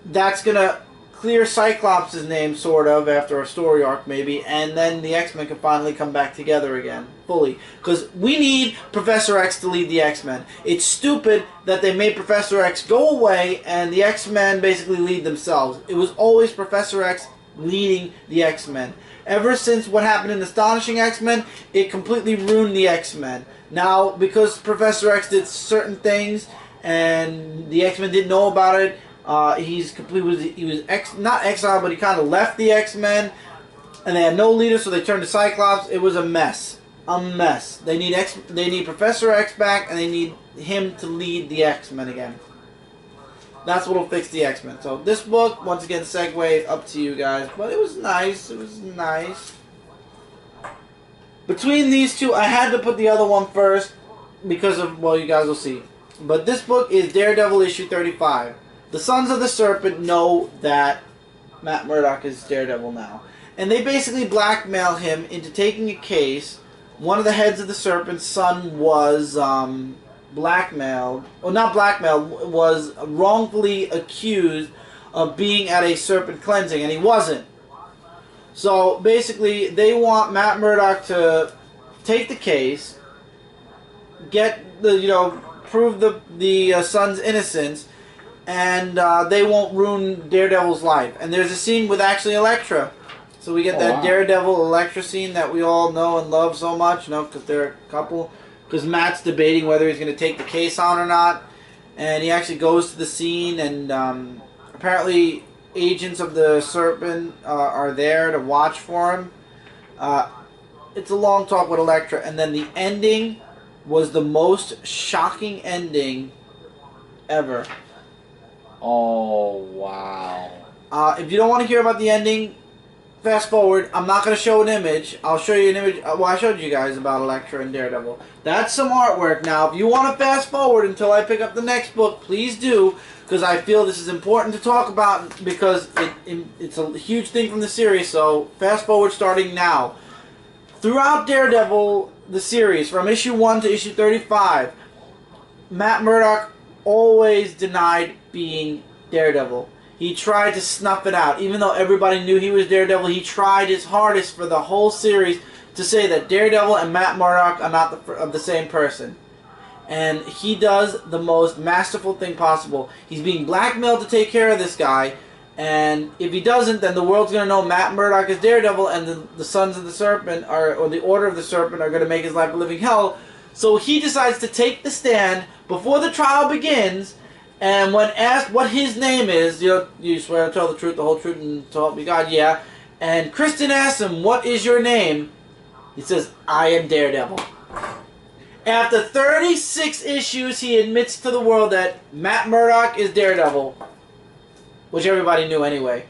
that's going to clear Cyclops' name, sort of, after a story arc, maybe, and then the X-Men can finally come back together again, fully. Because we need Professor X to lead the X-Men. It's stupid that they made Professor X go away, and the X-Men basically lead themselves. It was always Professor X leading the X-Men. Ever since what happened in Astonishing X-Men, it completely ruined the X-Men. Now, because Professor X did certain things, and the X-Men didn't know about it, he was not exiled, but he kind of left the X-Men, and they had no leader, so they turned to Cyclops. It was a mess, They need Professor X back, and they need him to lead the X-Men again. That's what'll fix the X-Men. So this book, once again, segue up to you guys, but it was nice. It was nice. Between these two, I had to put the other one first because of, well, you guys will see. But this book is Daredevil issue 35. The Sons of the Serpent know that Matt Murdock is Daredevil now. And they basically blackmail him into taking a case. One of the heads of the Serpent's son was blackmailed, or not blackmailed, was wrongfully accused of being at a Serpent cleansing, and he wasn't. So basically, they want Matt Murdock to take the case, get the, prove the son's innocence, and they won't ruin Daredevil's life. And there's a scene with actually Elektra. So we get that Daredevil Elektra scene that we all know and love so much, because they're a couple. Because Matt's debating whether he's going to take the case on or not. And he actually goes to the scene, and apparently agents of the Serpent are there to watch for him. It's a long talk with Elektra. And then the ending was the most shocking ending ever. Oh, wow. If you don't want to hear about the ending, fast forward. I'm not going to show an image. I'll show you an image. Well, I showed you guys about Elektra and Daredevil. That's some artwork. Now, if you want to fast forward until I pick up the next book, please do, because I feel this is important to talk about, because it's a huge thing from the series. So, fast forward starting now. Throughout Daredevil, the series, from issue 1 to issue 35, Matt Murdock always denied being Daredevil. He tried to snuff it out. Even though everybody knew he was Daredevil, he tried his hardest for the whole series to say that Daredevil and Matt Murdock are not the same person. And he does the most masterful thing possible. He's being blackmailed to take care of this guy, and if he doesn't, then the world's going to know Matt Murdock is Daredevil, and the Sons of the Serpent, or the Order of the Serpent, are going to make his life a living hell. So he decides to take the stand before the trial begins, and when asked what his name is, you swear to tell the truth, the whole truth, and to help me God, yeah. And Kristen asks him, what is your name? He says, I am Daredevil. After 36 issues, he admits to the world that Matt Murdock is Daredevil, which everybody knew anyway.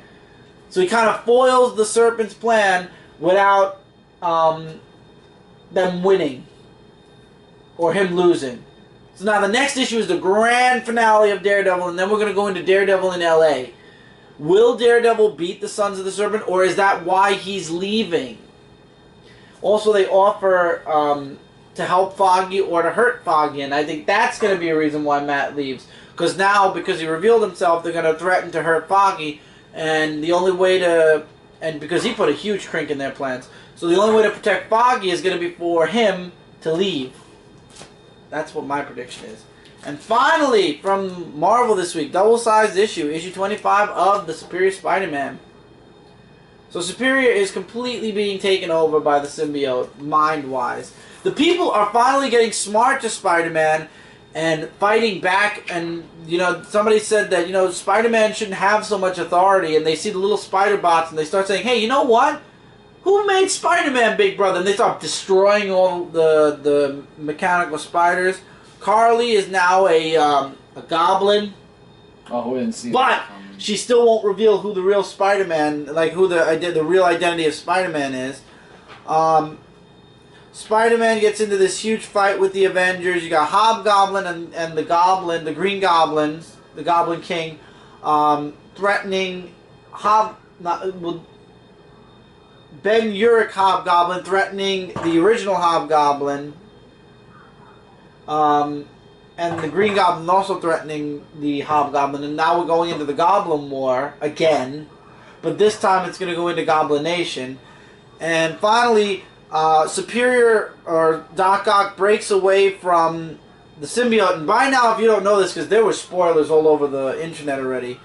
So he kind of foils the Serpent's plan without them winning or him losing. So now the next issue is the grand finale of Daredevil, and then we're going to go into Daredevil in L.A. Will Daredevil beat the Sons of the Serpent, or is that why he's leaving? Also, they offer to help Foggy or to hurt Foggy, and I think that's going to be a reason why Matt leaves. Because now, because he revealed himself, they're going to threaten to hurt Foggy, and the only way to... And because he put a huge crink in their plans. So the only way to protect Foggy is going to be for him to leave. That's what my prediction is. And finally, from Marvel this week, double-sized issue 25 of the Superior Spider-Man. So Superior is completely being taken over by the symbiote, mind-wise. The people are finally getting smart to Spider-Man, and fighting back. And you know, somebody said that, you know, Spider-Man shouldn't have so much authority, and they see the little spider bots and they start saying, hey, you know what? Who made Spider-Man, big brother? And they start destroying all the mechanical spiders. Carly is now a goblin. Oh, we didn't see but that. she still won't reveal who the real Spider-Man, like who the real identity of Spider-Man is. Spider-Man gets into this huge fight with the Avengers. You got Hobgoblin and the Goblin, the Green Goblins, the Goblin King, threatening Ben Urich Hobgoblin threatening the original Hobgoblin, and the Green Goblin also threatening the Hobgoblin, and now we're going into the Goblin War again, but this time it's going to go into Goblination, and finally, Superior, or Doc Ock, breaks away from the symbiote, and by now, if you don't know this, because there were spoilers all over the internet already,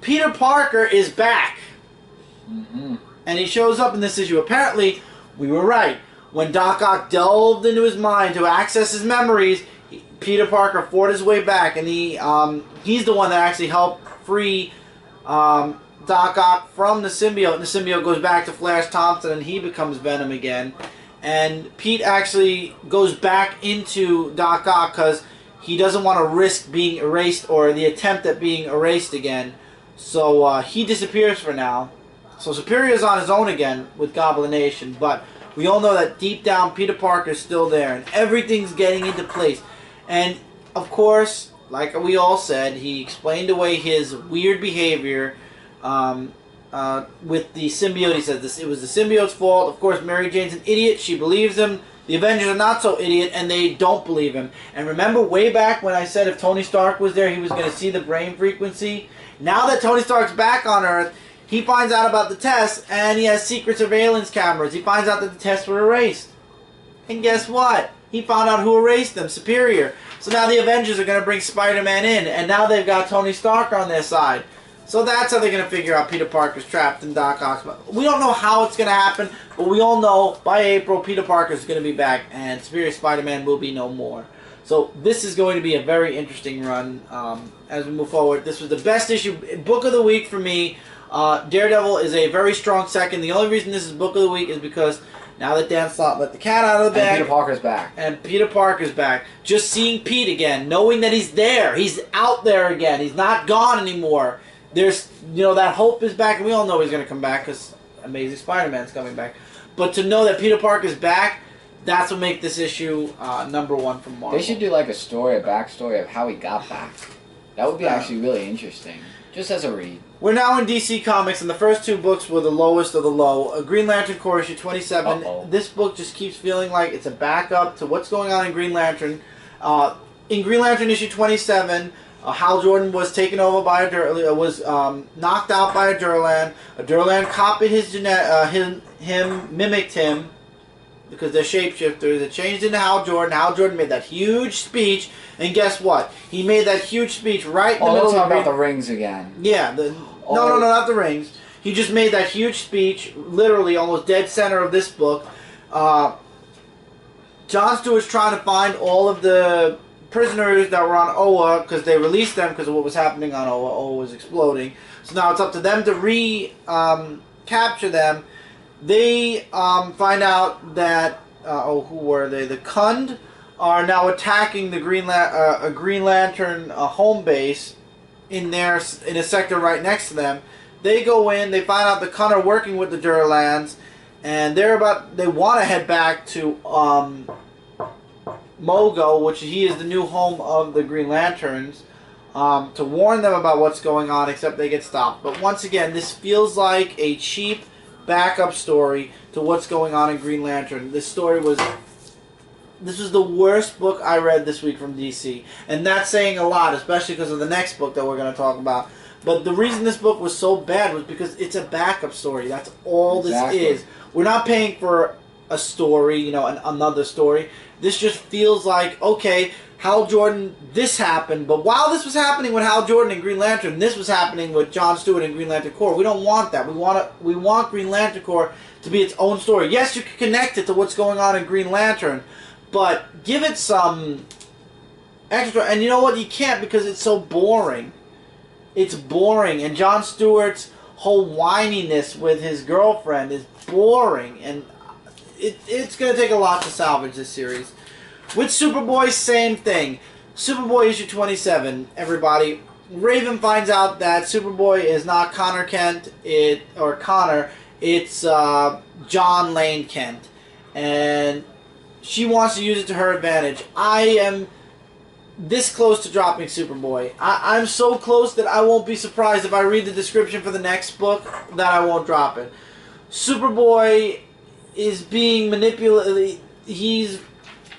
Peter Parker is back. Mm-hmm. And he shows up in this issue. Apparently, we were right. When Doc Ock delved into his mind to access his memories, Peter Parker fought his way back, and he's the one that actually helped free Doc Ock from the symbiote. And the symbiote goes back to Flash Thompson, and he becomes Venom again. And Pete actually goes back into Doc Ock because he doesn't want to risk being erased, or the attempt at being erased again. So he disappears for now. So Superior's on his own again with Goblination, but we all know that deep down Peter Parker's still there, and everything's getting into place. And, of course, like we all said, he explained away his weird behavior with the symbiote. He said it was the symbiote's fault. Of course, Mary Jane's an idiot. She believes him. The Avengers are not so idiot, and they don't believe him. And remember way back when I said if Tony Stark was there, he was going to see the brain frequency? Now that Tony Stark's back on Earth, he finds out about the tests, and he has secret surveillance cameras. He finds out that the tests were erased. And guess what? He found out who erased them, Superior. So now the Avengers are going to bring Spider-Man in, and now they've got Tony Stark on their side. So that's how they're going to figure out Peter Parker's trapped in Doc Ock's. We don't know how it's going to happen, but we all know by April Peter Parker's going to be back, and Superior Spider-Man will be no more. So this is going to be a very interesting run as we move forward. This was the best issue, book of the week for me. Daredevil is a very strong second. The only reason this is book of the week is because now that Dan Slott let the cat out of the bag. And Peter Parker's back. And Peter Parker's back. Just seeing Pete again, knowing that he's there. He's out there again. He's not gone anymore. There's, you know, that hope is back. And we all know he's going to come back because Amazing Spider-Man's coming back. But to know that Peter Parker's back, that's what makes this issue #1 from Marvel. They should do like a backstory of how he got back. That would be actually really interesting. Just as a read. We're now in DC Comics, and the first 2 books were the lowest of the low. Green Lantern Corps issue 27. Uh-oh. This book just keeps feeling like it's a backup to what's going on in Green Lantern. In Green Lantern issue 27, Hal Jordan was taken over by a knocked out by a Durlan. A Durlan copied mimicked him, because they're shapeshifters. It changed into Hal Jordan. Hal Jordan made that huge speech, and guess what? He made that huge speech right in the middle of talk about the rings again. Yeah, no, not the rings. He just made that huge speech, literally almost dead center of this book. Jon Stewart's trying to find all of the prisoners that were on Oa, because they released them because of what was happening on Oa. Oa was exploding. So now it's up to them to capture them. They find out that, who were they? The Kund are now attacking the Green Lantern home base in a sector right next to them. They go in, they find out the Kund are working with the Durlans, and they want to head back to Mogo, which he is the new home of the Green Lanterns, to warn them about what's going on, except they get stopped. But once again, this feels like a cheap backup story to what's going on in Green Lantern. This was the worst book I read this week from DC. And that's saying a lot, especially because of the next book that we're going to talk about. But the reason this book was so bad was because it's a backup story. That's all this is. We're not paying for a story, you know, another story. This just feels like, okay, Hal Jordan, this happened, but while this was happening with Hal Jordan and Green Lantern, this was happening with Jon Stewart and Green Lantern Corps. We don't want that. We want Green Lantern Corps to be its own story. Yes, you can connect it to what's going on in Green Lantern, but give it some extra. And you know what? You can't because it's so boring. It's boring. And Jon Stewart's whole whininess with his girlfriend is boring. And it's going to take a lot to salvage this series. With Superboy, same thing. Superboy issue 27, everybody. Raven finds out that Superboy is not Connor Kent, it's John Lane Kent. And she wants to use it to her advantage. I am this close to dropping Superboy. I'm so close that I won't be surprised if I read the description for the next book that I won't drop it. Superboy is being manipulated. He's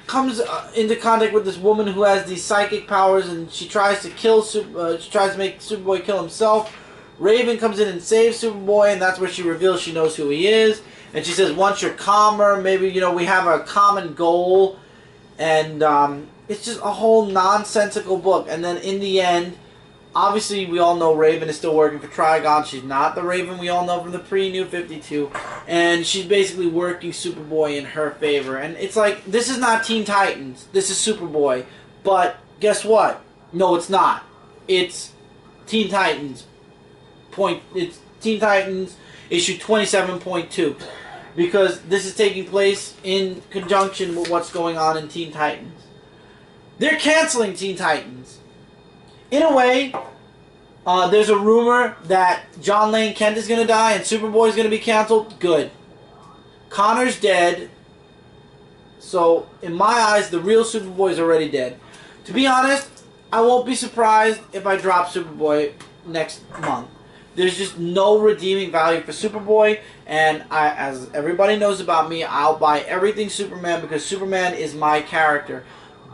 comes into contact with this woman who has these psychic powers, and she tries to she tries to make Superboy kill himself. Raven comes in and saves Superboy, and that's where she reveals she knows who he is. And she says, once you're calmer, maybe, you know, we have a common goal. And it's just a whole nonsensical book. And then in the end, obviously we all know Raven is still working for Trigon. She's not the Raven we all know from the pre-New 52. And she's basically working Superboy in her favor. And it's like, this is not Teen Titans. This is Superboy. But guess what? No, it's not. It's Teen Titans. It's Teen Titans issue 27.2. Because this is taking place in conjunction with what's going on in Teen Titans. They're canceling Teen Titans. In a way, there's a rumor that John Lane Kent is going to die and Superboy is going to be canceled. Good. Connor's dead. So, in my eyes, the real Superboy is already dead. To be honest, I won't be surprised if I drop Superboy next month. There's just no redeeming value for Superboy, and as everybody knows about me, I'll buy everything Superman because Superman is my character.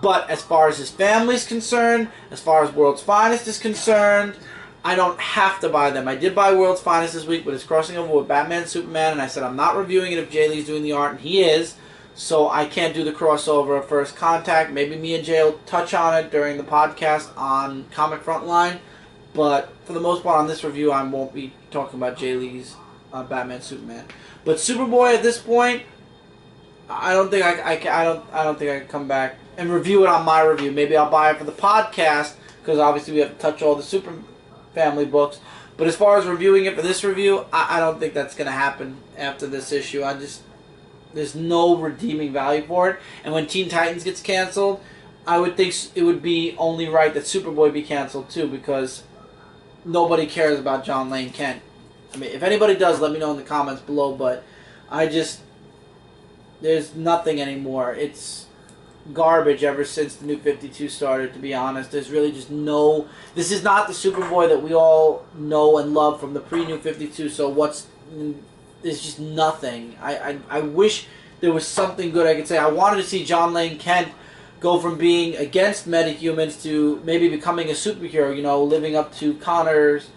But as far as his family's concerned, as far as World's Finest is concerned, I don't have to buy them. I did buy World's Finest this week, but it's crossing over with Batman and Superman, and I said I'm not reviewing it if Jay Lee's doing the art, and he is, so I can't do the crossover of First Contact. Maybe me and Jay will touch on it during the podcast on Comic Frontline. But for the most part on this review, I won't be talking about Jay Lee's Batman Superman. But Superboy at this point, I don't think I can come back and review it on my review. Maybe I'll buy it for the podcast because obviously we have to touch all the Super Family books. But as far as reviewing it for this review, I don't think that's going to happen after this issue. There's no redeeming value for it. And when Teen Titans gets canceled, I would think it would be only right that Superboy be canceled too, because nobody cares about John Lane Kent. I mean, if anybody does, let me know in the comments below, but there's nothing anymore. It's garbage ever since the New 52 started, to be honest. There's really just this is not the Superboy that we all know and love from the pre-New 52, so there's just nothing. I wish there was something good I could say. I wanted to see John Lane Kent go from being against metahumans to maybe becoming a superhero, you know, living up to Connor's,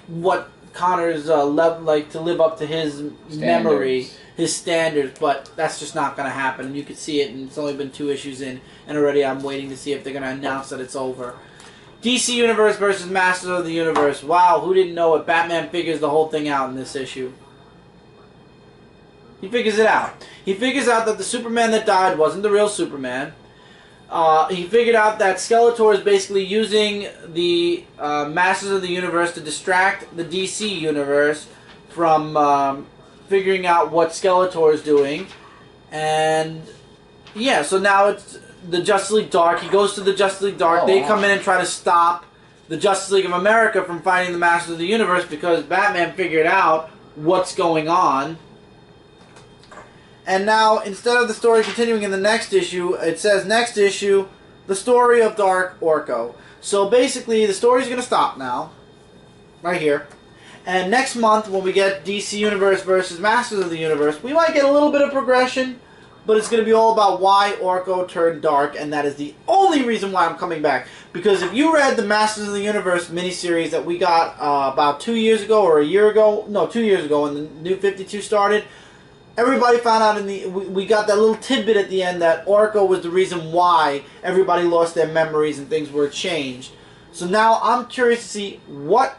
what Connor's like to live up to his memory, his standards, but that's just not going to happen. You can see it, and it's only been 2 issues in, and already I'm waiting to see if they're going to announce that it's over. DC Universe versus Masters of the Universe. Wow, who didn't know it? Batman figures the whole thing out in this issue. He figures it out. He figures out that the Superman that died wasn't the real Superman. He figured out that Skeletor is basically using the Masters of the Universe to distract the DC Universe from figuring out what Skeletor is doing. And yeah, so now it's the Justice League Dark. He goes to the Justice League Dark. They come in and try to stop the Justice League of America from fighting the Masters of the Universe because Batman figured out what's going on. And now, instead of the story continuing in the next issue, it says next issue, the story of Dark Orko. So basically, the story's going to stop now, right here. And next month, when we get DC Universe versus Masters of the Universe, we might get a little bit of progression, but it's going to be all about why Orko turned dark, and that is the only reason why I'm coming back. Because if you read the Masters of the Universe miniseries that we got about 2 years ago, or a year ago, no, 2 years ago when the New 52 started, everybody found out we got that little tidbit at the end that Orko was the reason why everybody lost their memories and things were changed. So now I'm curious to see what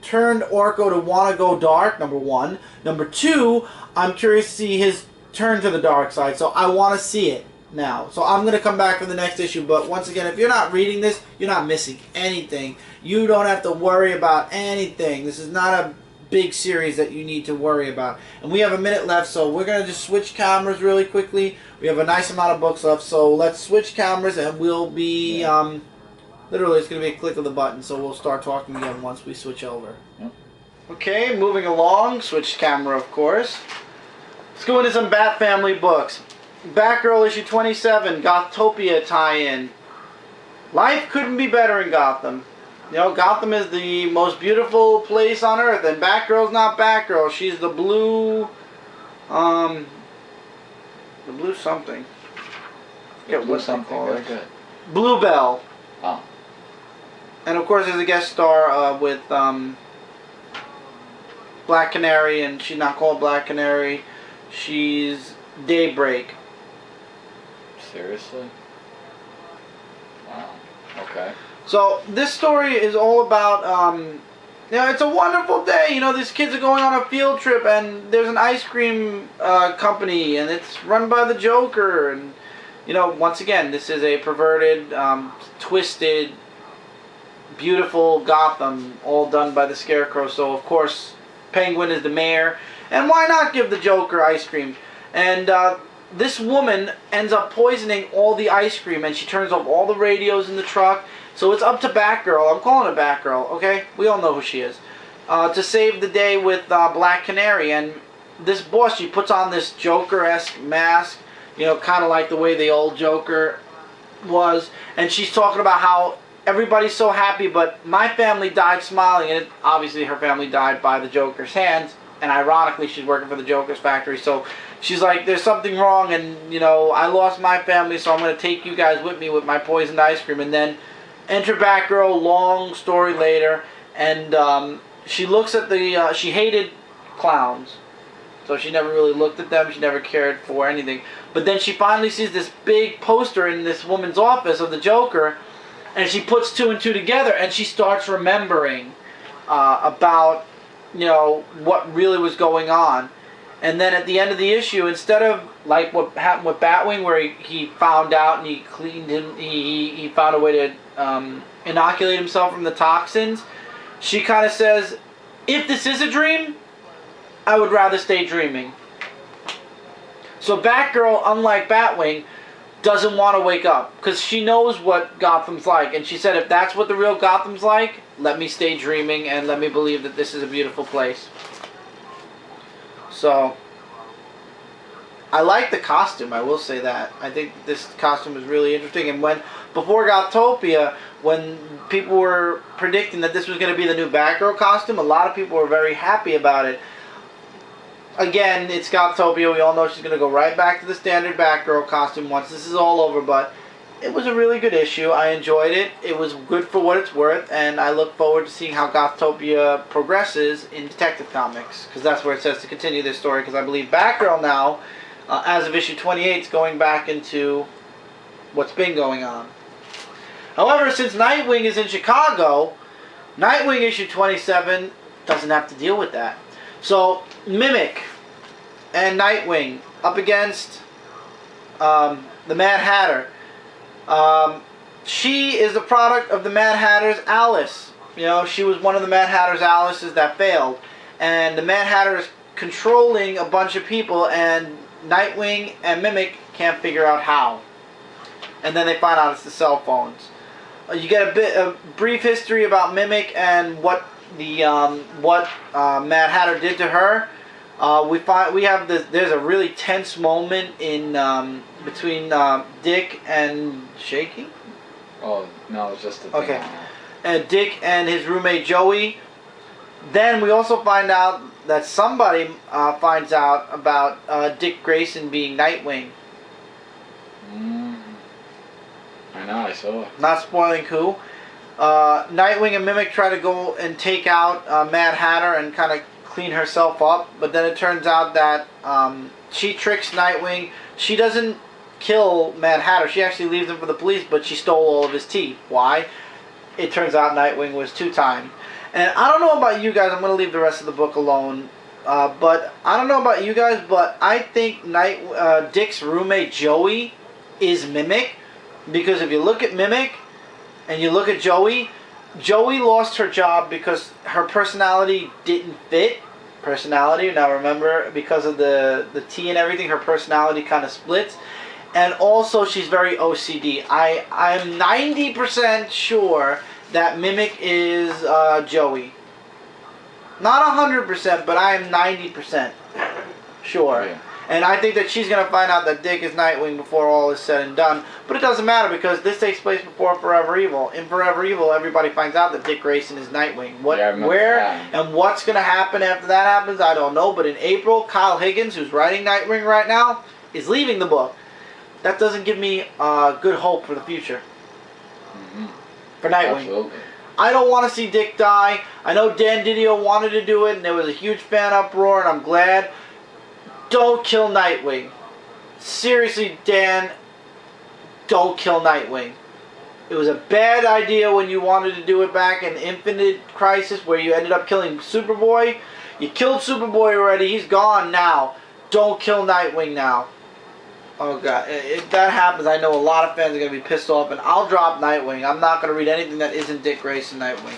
turned Orko to want to go dark, number one. Number two, I'm curious to see his turn to the dark side, so I want to see it. now. So I'm going to come back for the next issue. But once again, if you're not reading this, you're not missing anything. You don't have to worry about anything. This is not a big series that you need to worry about. And we have a minute left, so we're going to just switch cameras really quickly. We have a nice amount of books left, so let's switch cameras and we'll be... literally, it's going to be a click of the button, so we'll start talking again once we switch over. Yep. Okay, moving along. Switch camera, of course. Let's go into some Bat Family books. Batgirl issue 27, Gothtopia tie-in. Life couldn't be better in Gotham. You know, Gotham is the most beautiful place on earth, and Batgirl's not Batgirl. She's the blue, the blue something. Yeah, blue something. Very good. Bluebell. Oh. And of course, there's a guest star with Black Canary, and she's not called Black Canary. She's Daybreak. Seriously? Wow. Okay. So this story is all about, you know, it's a wonderful day. You know, these kids are going on a field trip, and there's an ice cream company, and it's run by the Joker. And, you know, once again, this is a perverted, twisted, beautiful Gotham, all done by the Scarecrow. So, of course, Penguin is the mayor. And why not give the Joker ice cream? And this woman ends up poisoning all the ice cream, and she turns off all the radios in the truck. So it's up to Batgirl, I'm calling her Batgirl, okay? We all know who she is. To save the day with Black Canary. And this boss, she puts on this Joker-esque mask, you know, kind of like the way the old Joker was. And she's talking about how everybody's so happy, but my family died smiling. And obviously her family died by the Joker's hands. And ironically, she's working for the Joker's factory. So she's like, there's something wrong, and, you know, I lost my family, so I'm going to take you guys with me with my poisoned ice cream. And then enter Batgirl, long story later, and she looks at the, she hated clowns. So she never really looked at them, she never cared for anything. But then she finally sees this big poster in this woman's office of the Joker, and she puts two and two together, and she starts remembering about, you know, what really was going on. And then at the end of the issue, instead of like what happened with Batwing, where he found out and he cleaned him, he found a way to inoculate himself from the toxins, she kind of says, if this is a dream, I would rather stay dreaming. So Batgirl, unlike Batwing, doesn't want to wake up, because she knows what Gotham's like. And she said, if that's what the real Gotham's like, let me stay dreaming and let me believe that this is a beautiful place. So, I like the costume, I will say that. I think this costume is really interesting. And before Gothtopia, when people were predicting that this was going to be the new Batgirl costume, a lot of people were very happy about it. Again, it's Gothtopia. We all know she's going to go right back to the standard Batgirl costume once this is all over, but it was a really good issue. I enjoyed it. It was good for what it's worth, and I look forward to seeing how Gothtopia progresses in Detective Comics, because that's where it says to continue this story, because I believe Batgirl now, as of issue 28, is going back into what's been going on. However, since Nightwing is in Chicago, Nightwing issue 27 doesn't have to deal with that. So, Mimic and Nightwing up against the Mad Hatter. She is the product of the Mad Hatter's Alice. You know, she was one of the Mad Hatter's Alices that failed. And the Mad Hatter is controlling a bunch of people, and Nightwing and Mimic can't figure out how. And then they find out it's the cell phones. You get a brief history about Mimic and what the Mad Hatter did to her. There's a really tense moment in between Dick and Shaky. Oh no, it's just a okay. thing. And Dick and his roommate Joey. Then we also find out that somebody finds out about Dick Grayson being Nightwing. I know, I saw it. Not spoiling who. Nightwing and Mimic try to go and take out Mad Hatter and kind of clean herself up, but then it turns out that she tricks Nightwing. She doesn't kill Mad Hatter. She actually leaves him for the police, but she stole all of his teeth. Why? It turns out Nightwing was two-time. And I don't know about you guys. I'm going to leave the rest of the book alone. But I don't know about you guys, but I think Dick's roommate Joey is Mimic. Because if you look at Mimic and you look at Joey, Joey lost her job because her personality didn't fit. Now remember, because of the T and everything, her personality kind of splits. And also she's very OCD. I'm 90% sure that Mimic is Joey. Not 100%, but I am 90% sure. Yeah. And I think that she's going to find out that Dick is Nightwing before all is said and done. But it doesn't matter because this takes place before Forever Evil. In Forever Evil, everybody finds out that Dick Grayson is Nightwing. Where and what's going to happen after that happens, I don't know. But in April, Kyle Higgins, who's writing Nightwing right now, is leaving the book. That doesn't give me good hope for the future. For Nightwing. Absolutely. I don't want to see Dick die. I know Dan Didio wanted to do it, and there was a huge fan uproar, and I'm glad. Don't kill Nightwing. Seriously, Dan, don't kill Nightwing. It was a bad idea when you wanted to do it back in Infinite Crisis, where you ended up killing Superboy. You killed Superboy already. He's gone now. Don't kill Nightwing now. Oh, God. If that happens, I know a lot of fans are going to be pissed off, and I'll drop Nightwing. I'm not going to read anything that isn't Dick Grayson Nightwing.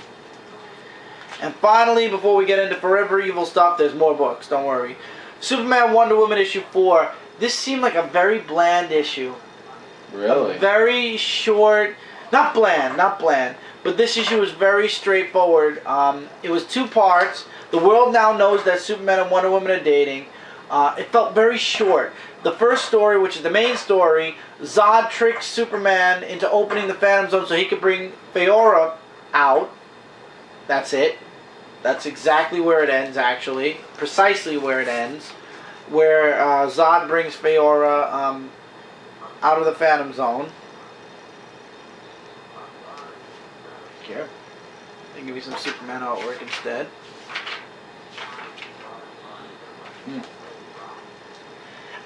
And finally, before we get into Forever Evil stuff, there's more books. Don't worry. Superman Wonder Woman issue 4. This seemed like a very bland issue. Really? A very short. Not bland. But this issue was very straightforward. It was 2 parts. The world now knows that Superman and Wonder Woman are dating. It felt very short. The first story, which is the main story, Zod tricks Superman into opening the Phantom Zone so he could bring Faora out. That's it. That's exactly where it ends, actually. Precisely where it ends. Where Zod brings Faora out of the Phantom Zone. Here. I'll give you some Superman artwork instead.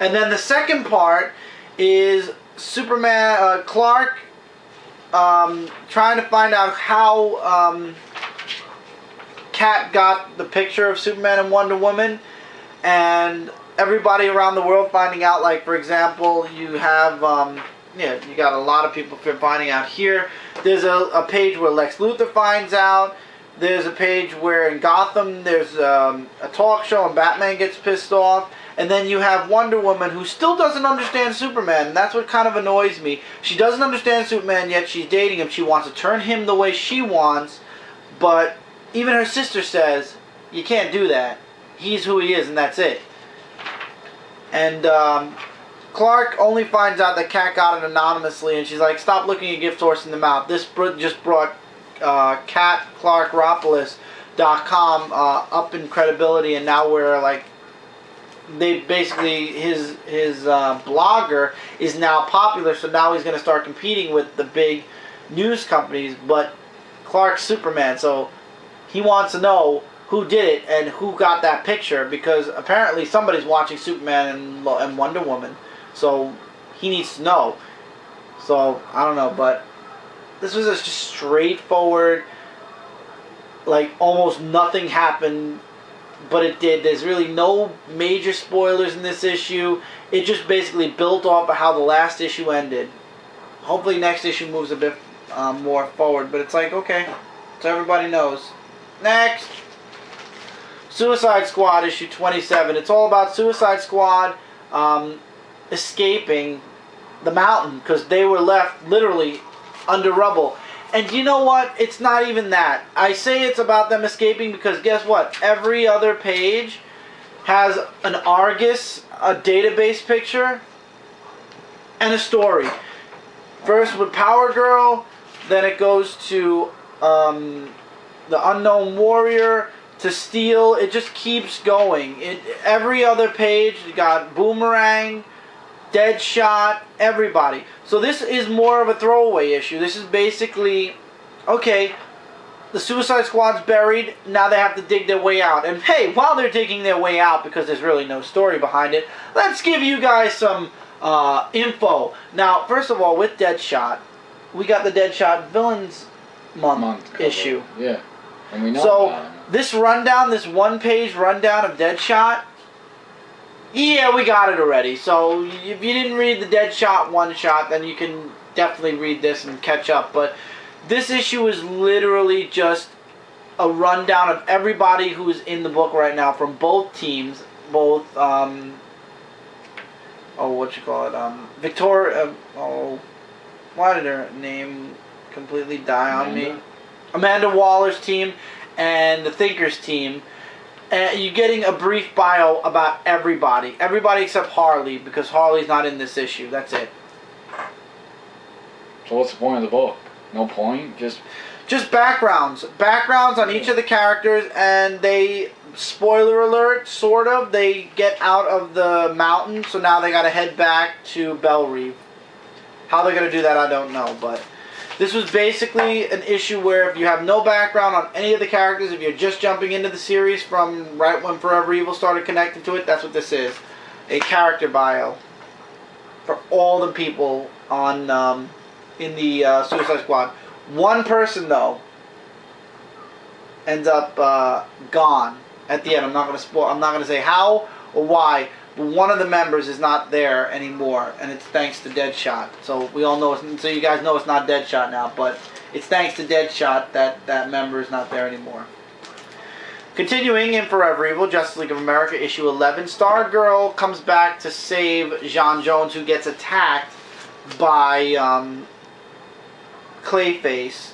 And then the second part is Superman, Clark, trying to find out how Cat got the picture of Superman and Wonder Woman, and everybody around the world finding out. Like, for example, you have, you got a lot of people finding out here. There's a page where Lex Luthor finds out. There's a page where in Gotham there's a talk show and Batman gets pissed off. And then you have Wonder Woman, who still doesn't understand Superman, and that's what kind of annoys me. She doesn't understand Superman, yet she's dating him. She wants to turn him the way she wants, but even her sister says, you can't do that. He's who he is, and that's it. And Clark only finds out that Cat got it anonymously, and she's like, stop looking a gift horse in the mouth. This just brought CatClarkRopolis.com up in credibility, and now we're like, they basically, his blogger is now popular, so now he's going to start competing with the big news companies. But Clark's Superman, so he wants to know who did it and who got that picture, because apparently somebody's watching Superman and Wonder Woman, so he needs to know. So I don't know, but this was just straightforward, like almost nothing happened. But it did. There's really no major spoilers in this issue. It just basically built off of how the last issue ended. Hopefully next issue moves a bit more forward. But it's like, okay, so everybody knows. Next. Suicide Squad issue 27. It's all about Suicide Squad escaping the mountain because they were left literally under rubble. And you know what? It's not even that. I say it's about them escaping because guess what? Every other page has an Argus, a database picture, and a story. First with Power Girl, then it goes to the Unknown Warrior, to Steel. It just keeps going. Every other page, you got Boomerang, Deadshot, everybody. So this is more of a throwaway issue. This is basically, okay, the Suicide Squad's buried, now they have to dig their way out. And hey, while they're digging their way out, because there's really no story behind it, let's give you guys some info. Now, first of all, with Deadshot, we got the Deadshot Villains Month issue. Yeah, and we know so about him. This rundown, this one-page rundown of Deadshot, Yeah, we got it already. So if you didn't read the Deadshot one-shot, then you can definitely read this and catch up. But this issue is literally just a rundown of everybody who's in the book right now from both teams. Both, Victoria, why did her name completely die on me? Amanda Waller's team and the Thinkers team. And you're getting a brief bio about everybody. Everybody except Harley, because Harley's not in this issue. That's it. So what's the point of the book? No point? Just backgrounds. Backgrounds on each of the characters, and they, spoiler alert, sort of, they get out of the mountain, so now they gotta head back to Bellreeve. How they're gonna do that, I don't know, but this was basically an issue where if you have no background on any of the characters, if you're just jumping into the series from right when Forever Evil started connecting to it, that's what this is. A character bio for all the people on in the Suicide Squad. One person, though, ends up gone at the end. I'm not going to spoil. I'm not going to say how or why. But one of the members is not there anymore, and it's thanks to Deadshot. So we all know. So you guys know it's not Deadshot now, but it's thanks to Deadshot that that member is not there anymore. Continuing in Forever Evil, Justice League of America, issue 11. Stargirl comes back to save J'onn J'onzz, who gets attacked by Clayface.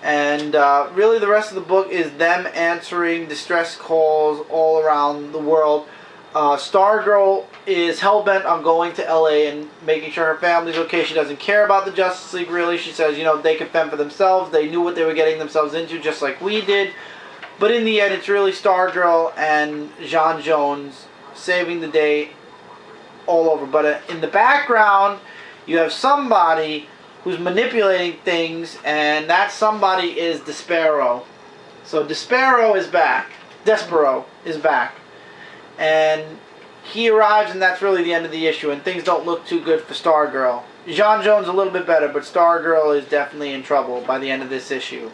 And really the rest of the book is them answering distress calls all around the world. Stargirl is hell-bent on going to LA and making sure her family's okay. She doesn't care about the Justice League, really. She says, you know, they can fend for themselves. They knew what they were getting themselves into, just like we did. But in the end, it's really Stargirl and J'onn J'onzz saving the day all over. But in the background, you have somebody who's manipulating things, and that somebody is Despero. So Despero is back. Despero is back. And he arrives, and that's really the end of the issue, and things don't look too good for Stargirl. J'onn J'onzz a little bit better, but Stargirl is definitely in trouble by the end of this issue.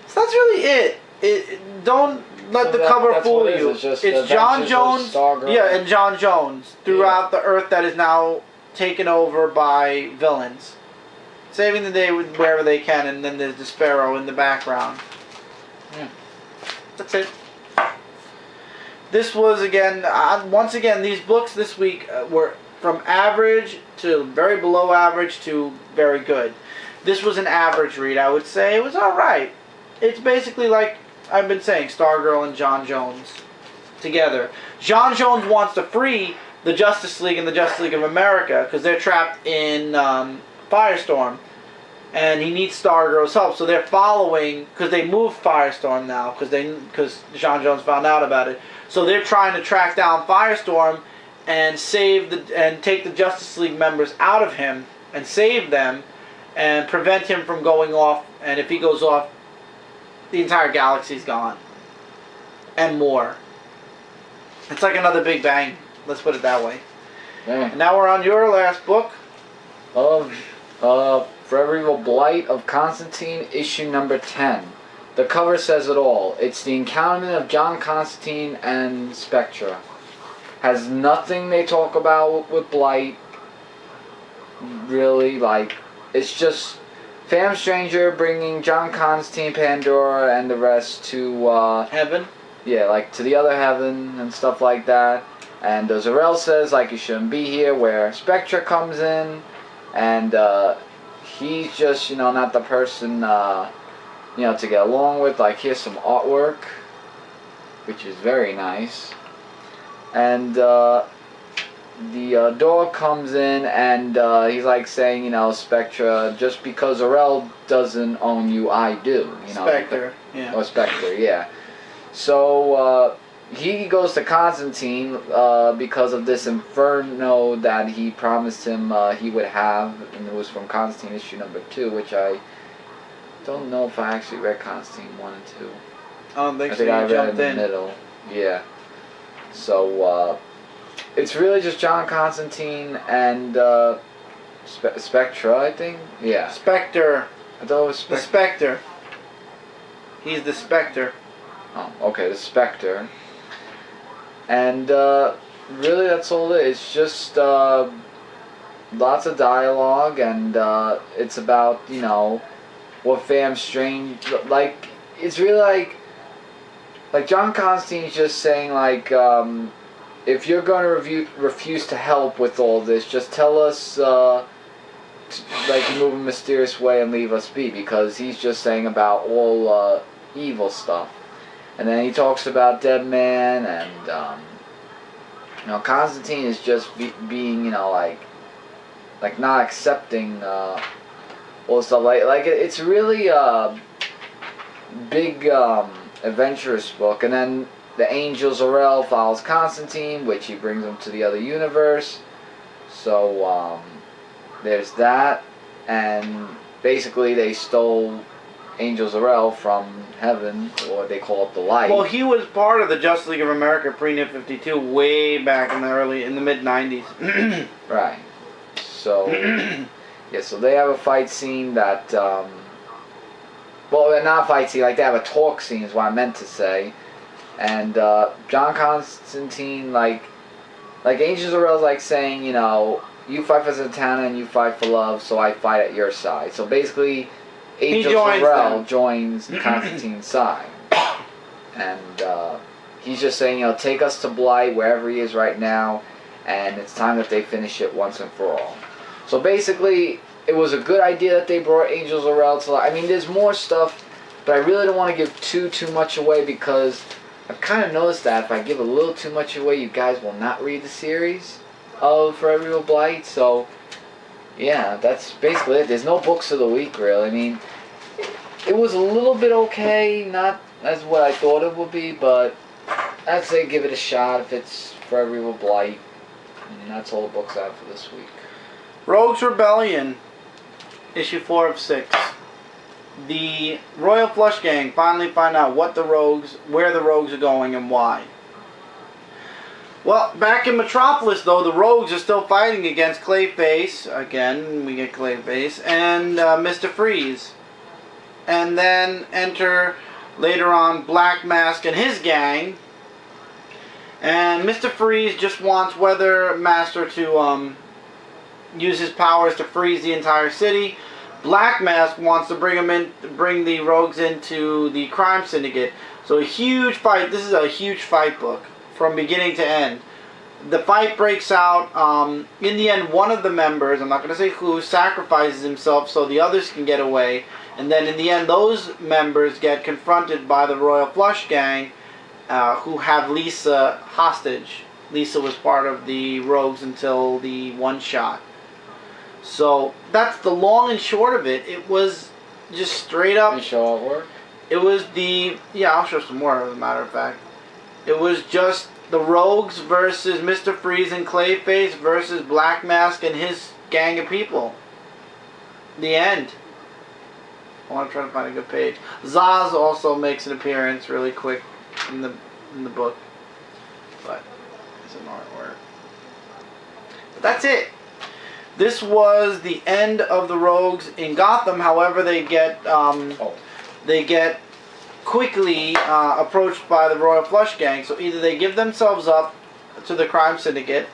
So that's really it. Don't let the cover fool you. It's J'onn J'onzz, yeah, and J'onn J'onzz throughout the Earth that is now taken over by villains, saving the day wherever they can, and then there's Despero in the background. Yeah. That's it. This was, again, once again, these books this week were from average to very below average to very good. This was an average read, I would say. It was alright. It's basically like I've been saying, Stargirl and J'onn J'onzz together. J'onn J'onzz wants to free the Justice League and the Justice League of America because they're trapped in Firestorm. And he needs Stargirl's help, so they're following, because they moved Firestorm now, because J'onn J'onzz found out about it. So they're trying to track down Firestorm and take the Justice League members out of him and save them and prevent him from going off. And if he goes off, the entire galaxy's gone and more. It's like another Big Bang. Let's put it that way. Yeah. And now we're on your last book of Forever Evil Blight of Constantine, issue number 10. The cover says it all. It's the encounter of John Constantine and Spectra. Has nothing they talk about with Blight. Really, like, it's just Fam Stranger bringing John Constantine, Pandora, and the rest to heaven. Yeah, like to the other heaven and stuff like that. And Zor-El says, like, you shouldn't be here, where Spectra comes in, and he's just, you know, not the person, you know, to get along with. Like, here's some artwork, which is very nice. And the dog comes in, and he's like saying, you know, Spectra, just because Zor-El doesn't own you, I do. You know, Spectre, yeah. Or Spectre, yeah. So he goes to Constantine because of this inferno that he promised him he would have, and it was from Constantine issue number 2, which I don't know if I actually read Constantine 1 and 2. I don't think so. I think I read it in the middle. Yeah. So it's really just John Constantine and Spectra, I think. Yeah. Spectre. I thought it was the Spectre. He's the Spectre. Oh, okay, the Spectre. And really, that's all it is. It's just lots of dialogue, and it's about, you know, what Fam Strange, like, it's really like John Constantine's just saying, like, if you're going to refuse to help with all this, just tell us, like, you move a mysterious way and leave us be, because he's just saying about all evil stuff. And then he talks about Dead Man, and, you know, Constantine is just being, you know, like not accepting all stuff. Like it's really a big adventurous book. And then the Angel Zor-El follows Constantine, which he brings him to the other universe. So there's that, and basically they stole Angel Zor-El from heaven, or they call it the light. Well, he was part of the Justice League of America pre-New 52 way back in the mid-90s. Right. So, yeah, so they have a fight scene that, well, not a fight scene, like they have a talk scene is what I meant to say. And John Constantine, like Angel Zor-El's like saying, you know, you fight for Zatanna and you fight for love, so I fight at your side. So basically, Angel Zor-El joins Constantine's side. And he's just saying, you know, take us to Blight, wherever he is right now, and it's time that they finish it once and for all. So basically, it was a good idea that they brought Angel Zor-El to life. I mean, there's more stuff, but I really don't want to give too much away, because I've kind of noticed that if I give a little too much away, you guys will not read the series of Forever Evil Blight. So, yeah, that's basically it. There's no books of the week, really. I mean, it was a little bit okay, not as what I thought it would be, but I'd say give it a shot if it's Forever Evil Blight. And that's all the books I have for this week. Rogues Rebellion, issue 4 of 6. The Royal Flush Gang finally find out where the rogues are going and why. Well, back in Metropolis, though, the rogues are still fighting against Clayface. Again, we get Clayface. And Mr. Freeze. And then enter, later on, Black Mask and his gang. And Mr. Freeze just wants Weather Master to use his powers to freeze the entire city. Black Mask wants to bring the rogues into the crime syndicate. So a huge fight. This is a huge fight book from beginning to end. The fight breaks out. In the end, one of the members, I'm not going to say who, sacrifices himself so the others can get away. And then in the end, those members get confronted by the Royal Flush Gang, who have Lisa hostage. Lisa was part of the rogues until the one shot. So that's the long and short of it. It was just straight up. Can you show artwork? It was yeah, I'll show some more, as a matter of fact. It was just the rogues versus Mr. Freeze and Clayface versus Black Mask and his gang of people. The end. I want to try to find a good page. Zaz also makes an appearance really quick in the book, but it's an artwork. But that's it. This was the end of the rogues in Gotham. However, they get quickly approached by the Royal Flush Gang. So either they give themselves up to the crime syndicate,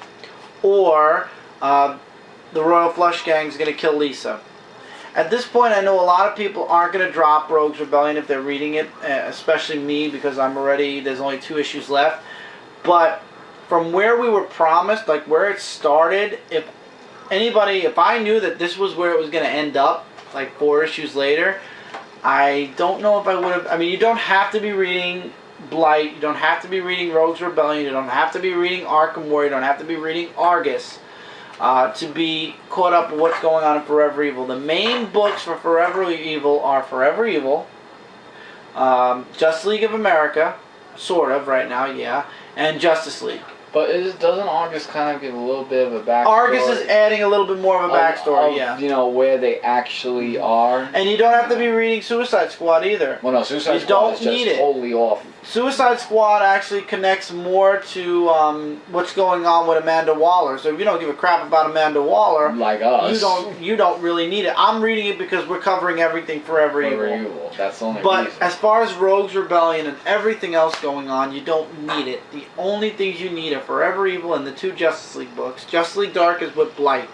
or the Royal Flush Gang is going to kill Lisa. At this point, I know a lot of people aren't going to drop Rogues Rebellion if they're reading it, especially me, because there's only 2 issues left. But from where we were promised, like where it started, if I knew that this was where it was going to end up, like 4 issues later, I don't know if I would have. I mean, you don't have to be reading Blight, you don't have to be reading Rogues Rebellion, you don't have to be reading Arkham War, you don't have to be reading Argus to be caught up with what's going on in Forever Evil. The main books for Forever Evil are Forever Evil, Justice League of America, sort of right now, yeah, and Justice League. But doesn't Argus kind of give a little bit of a backstory? Argus is adding a little bit more of a backstory, yeah. You know, where they actually are. And you don't have to be reading Suicide Squad either. Well, no, Suicide Squad is just totally off. Suicide Squad actually connects more to what's going on with Amanda Waller. So if you don't give a crap about Amanda Waller, like us, you don't really need it. I'm reading it because we're covering everything Forever Evil. That's the only But reason. as far as Rogue's Rebellion and everything else going on, you don't need it. The only things you need are Forever Evil and the 2 Justice League books. Justice League Dark is with Blight.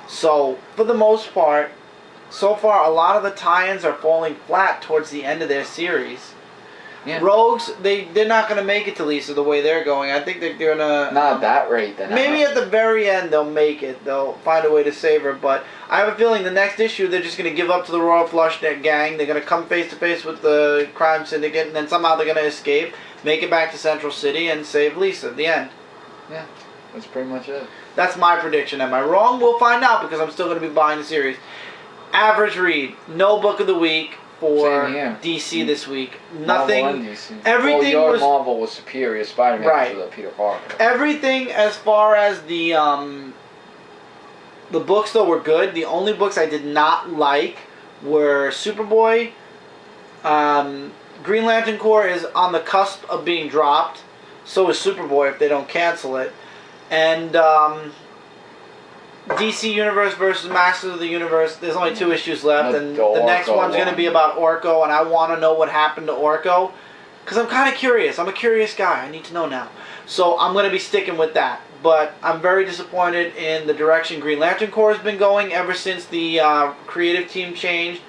So for the most part, so far a lot of the tie-ins are falling flat towards the end of their series. Yeah. Rogues, they're not going to make it to Lisa the way they're going. I think they're going to... Not at that rate, then. Maybe at the very end they'll make it. They'll find a way to save her. But I have a feeling the next issue they're just going to give up to the Royal Flush gang. They're going to come face to face with the crime syndicate. And then somehow they're going to escape, make it back to Central City, and save Lisa at the end. Yeah, that's pretty much it. That's my prediction. Am I wrong? We'll find out because I'm still going to be buying the series. Average read. No book of the week for DC this week. Nothing. Marvel and DC. Everything well, was Marvel was superior. Spider-Man right. was Peter Parker. Everything as far as the books though were good. The only books I did not like were Superboy. Green Lantern Corps is on the cusp of being dropped. So is Superboy if they don't cancel it. And DC Universe versus Masters of the Universe. There's only 2 issues left, and the next one's going to be about Orko, and I want to know what happened to Orko, because I'm kind of curious. I'm a curious guy. I need to know now. So I'm going to be sticking with that. But I'm very disappointed in the direction Green Lantern Corps has been going ever since the creative team changed.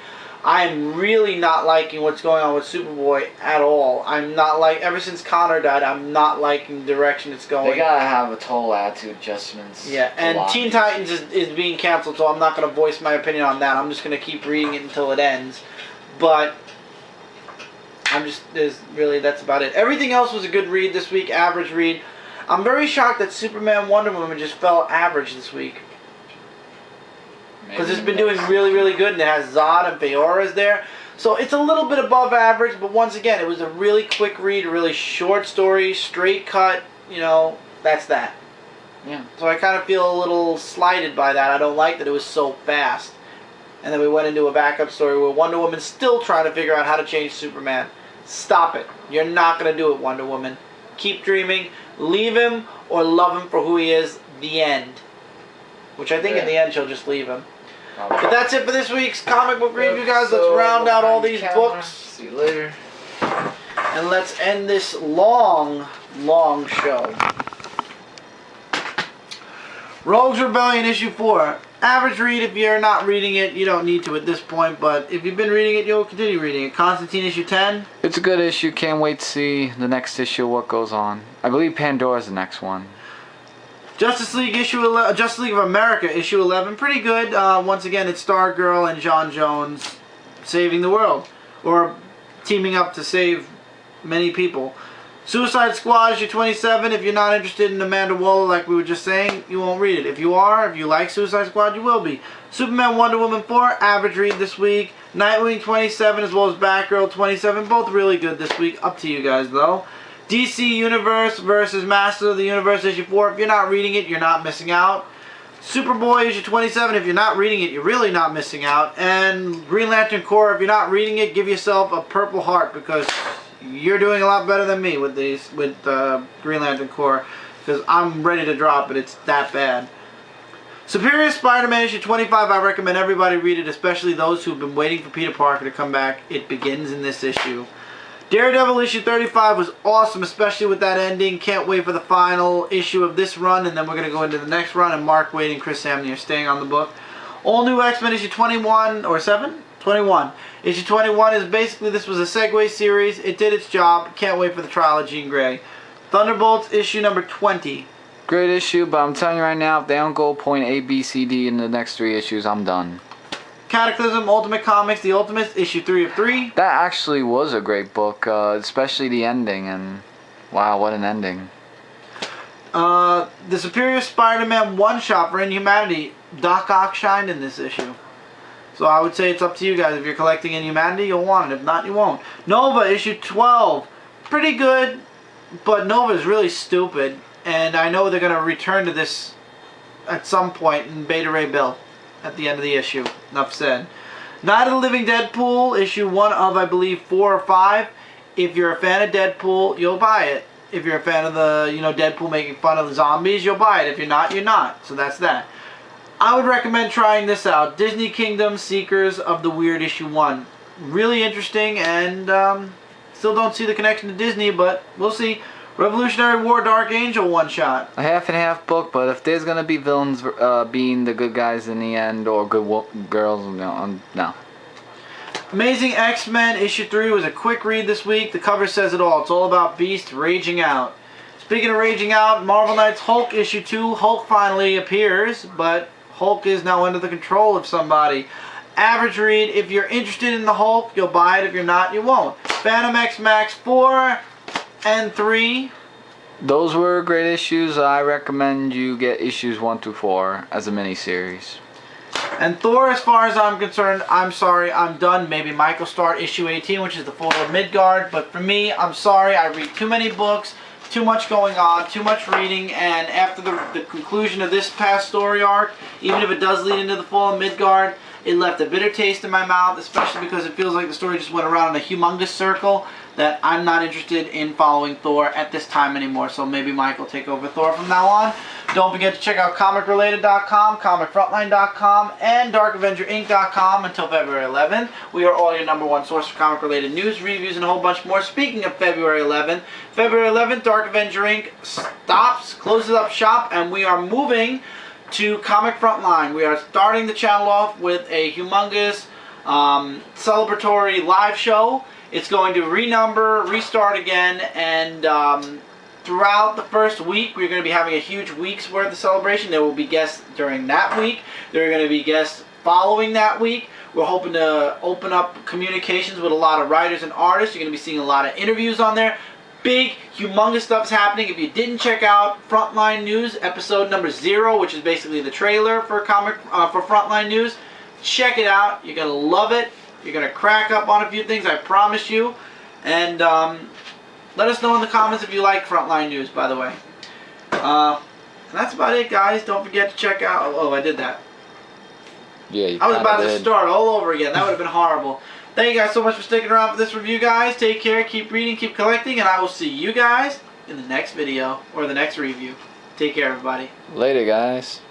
I'm really not liking what's going on with Superboy at all. I'm not ever since Connor died, I'm not liking the direction it's going. They gotta have a total attitude adjustments. Yeah, and Teen Titans is being canceled, so I'm not going to voice my opinion on that. I'm just going to keep reading it until it ends. But that's about it. Everything else was a good read this week, average read. I'm very shocked that Superman Wonder Woman just fell average this week. Because it's been doing really, really good, and it has Zod and Feora's there. So it's a little bit above average, but once again, it was a really quick read, a really short story, straight cut, that's that. Yeah. So I kind of feel a little slighted by that. I don't like that it was so fast. And then we went into a backup story where Wonder Woman's still trying to figure out how to change Superman. Stop it. You're not going to do it, Wonder Woman. Keep dreaming. Leave him or love him for who he is. The end. Which I think in the end she'll just leave him. But that's it for this week's comic book review, guys. Let's round out all these books. See you later. And let's end this long, long show. Rogue's Rebellion issue 4. Average read. If you're not reading it, you don't need to at this point. But if you've been reading it, you'll continue reading it. Constantine issue 10. It's a good issue. Can't wait to see the next issue, what goes on. I believe Pandora's the next one. Justice League issue 11, Justice League of America issue 11, pretty good. Once again, it's Stargirl and John Jones saving the world, or teaming up to save many people. Suicide Squad issue 27. If you're not interested in Amanda Waller, like we were just saying, you won't read it. If you are, if you like Suicide Squad, you will be. Superman Wonder Woman 4, average read this week. Nightwing 27, as well as Batgirl 27, both really good this week. Up to you guys, though. DC Universe versus Masters of the Universe issue 4. If you're not reading it, you're not missing out. Superboy issue 27. If you're not reading it, you're really not missing out. And Green Lantern Corps. If you're not reading it, give yourself a Purple Heart, because you're doing a lot better than me with Green Lantern Corps, because I'm ready to drop it. It's that bad. Superior Spider-Man issue 25. I recommend everybody read it, especially those who've been waiting for Peter Parker to come back. It begins in this issue. Daredevil issue 35 was awesome, especially with that ending. Can't wait for the final issue of this run, and then we're going to go into the next run, and Mark Waid and Chris Samney are staying on the book. All New X-Men issue 21, or 7? 21. Issue 21 is basically, this was a segue series. It did its job. Can't wait for the trial of Jean Grey. Thunderbolts issue number 20. Great issue, but I'm telling you right now, if they don't go point A, B, C, D in the next 3 issues, I'm done. Cataclysm Ultimate Comics, The Ultimates, issue 3 of 3. That actually was a great book, especially the ending, and wow, what an ending. The Superior Spider-Man one-shot for Inhumanity. Doc Ock shined in this issue. So I would say it's up to you guys. If you're collecting Inhumanity, you'll want it. If not, you won't. Nova, issue 12. Pretty good, but Nova is really stupid. And I know they're going to return to this at some point in Beta Ray Bill at the end of the issue. Enough said. Night of the Living DeadPool, issue 1 of, I believe, 4 or 5. If you're a fan of Deadpool, you'll buy it. If you're a fan of the, Deadpool making fun of the zombies, you'll buy it. If you're not, you're not. So that's that. I would recommend trying this out. Disney Kingdom Seekers of the Weird issue 1. Really interesting, and still don't see the connection to Disney, but we'll see. Revolutionary War Dark Angel one-shot. A half and half book, but if there's gonna be villains being the good guys in the end, or good girls, no. Amazing X-Men issue 3 was a quick read this week. The cover says it all. It's all about Beast raging out. Speaking of raging out, Marvel Knights Hulk issue 2. Hulk finally appears, but Hulk is now under the control of somebody. Average read. If you're interested in the Hulk, you'll buy it. If you're not, you won't. Fantomex Max 4 and 3. Those were great issues. I recommend you get issues 1 through 4 as a mini-series. And Thor, as far as I'm concerned, I'm sorry, I'm done. Maybe Mike will start issue 18, which is the Fall of Midgard. But for me, I'm sorry. I read too many books, too much going on, too much reading. And after the conclusion of this past story arc, even if it does lead into the Fall of Midgard, it left a bitter taste in my mouth, especially because it feels like the story just went around in a humongous circle that I'm not interested in following Thor at this time anymore. So maybe Mike will take over Thor from now on. Don't forget to check out comicrelated.com, comicfrontline.com, and darkavengerinc.com until February 11th. We are all your #1 source for comic-related news, reviews, and a whole bunch more. Speaking of February 11th, Dark Avenger Inc. closes up shop, and we are moving to Comic Frontline. We are starting the channel off with a humongous celebratory live show. It's going to renumber, restart again, and throughout the first week, we're going to be having a huge week's worth of celebration. There will be guests during that week. There are going to be guests following that week. We're hoping to open up communications with a lot of writers and artists. You're going to be seeing a lot of interviews on there. Big, humongous stuff's happening. If you didn't check out Frontline News, episode number 0, which is basically the trailer for Frontline News, check it out. You're going to love it. You're going to crack up on a few things, I promise you. And let us know in the comments if you like Frontline News, by the way. That's about it, guys. Don't forget to check out... Oh, I did that. Yeah, I was about to start all over again. That would have been horrible. Thank you guys so much for sticking around for this review, guys. Take care, keep reading, keep collecting, and I will see you guys in the next video or the next review. Take care, everybody. Later, guys.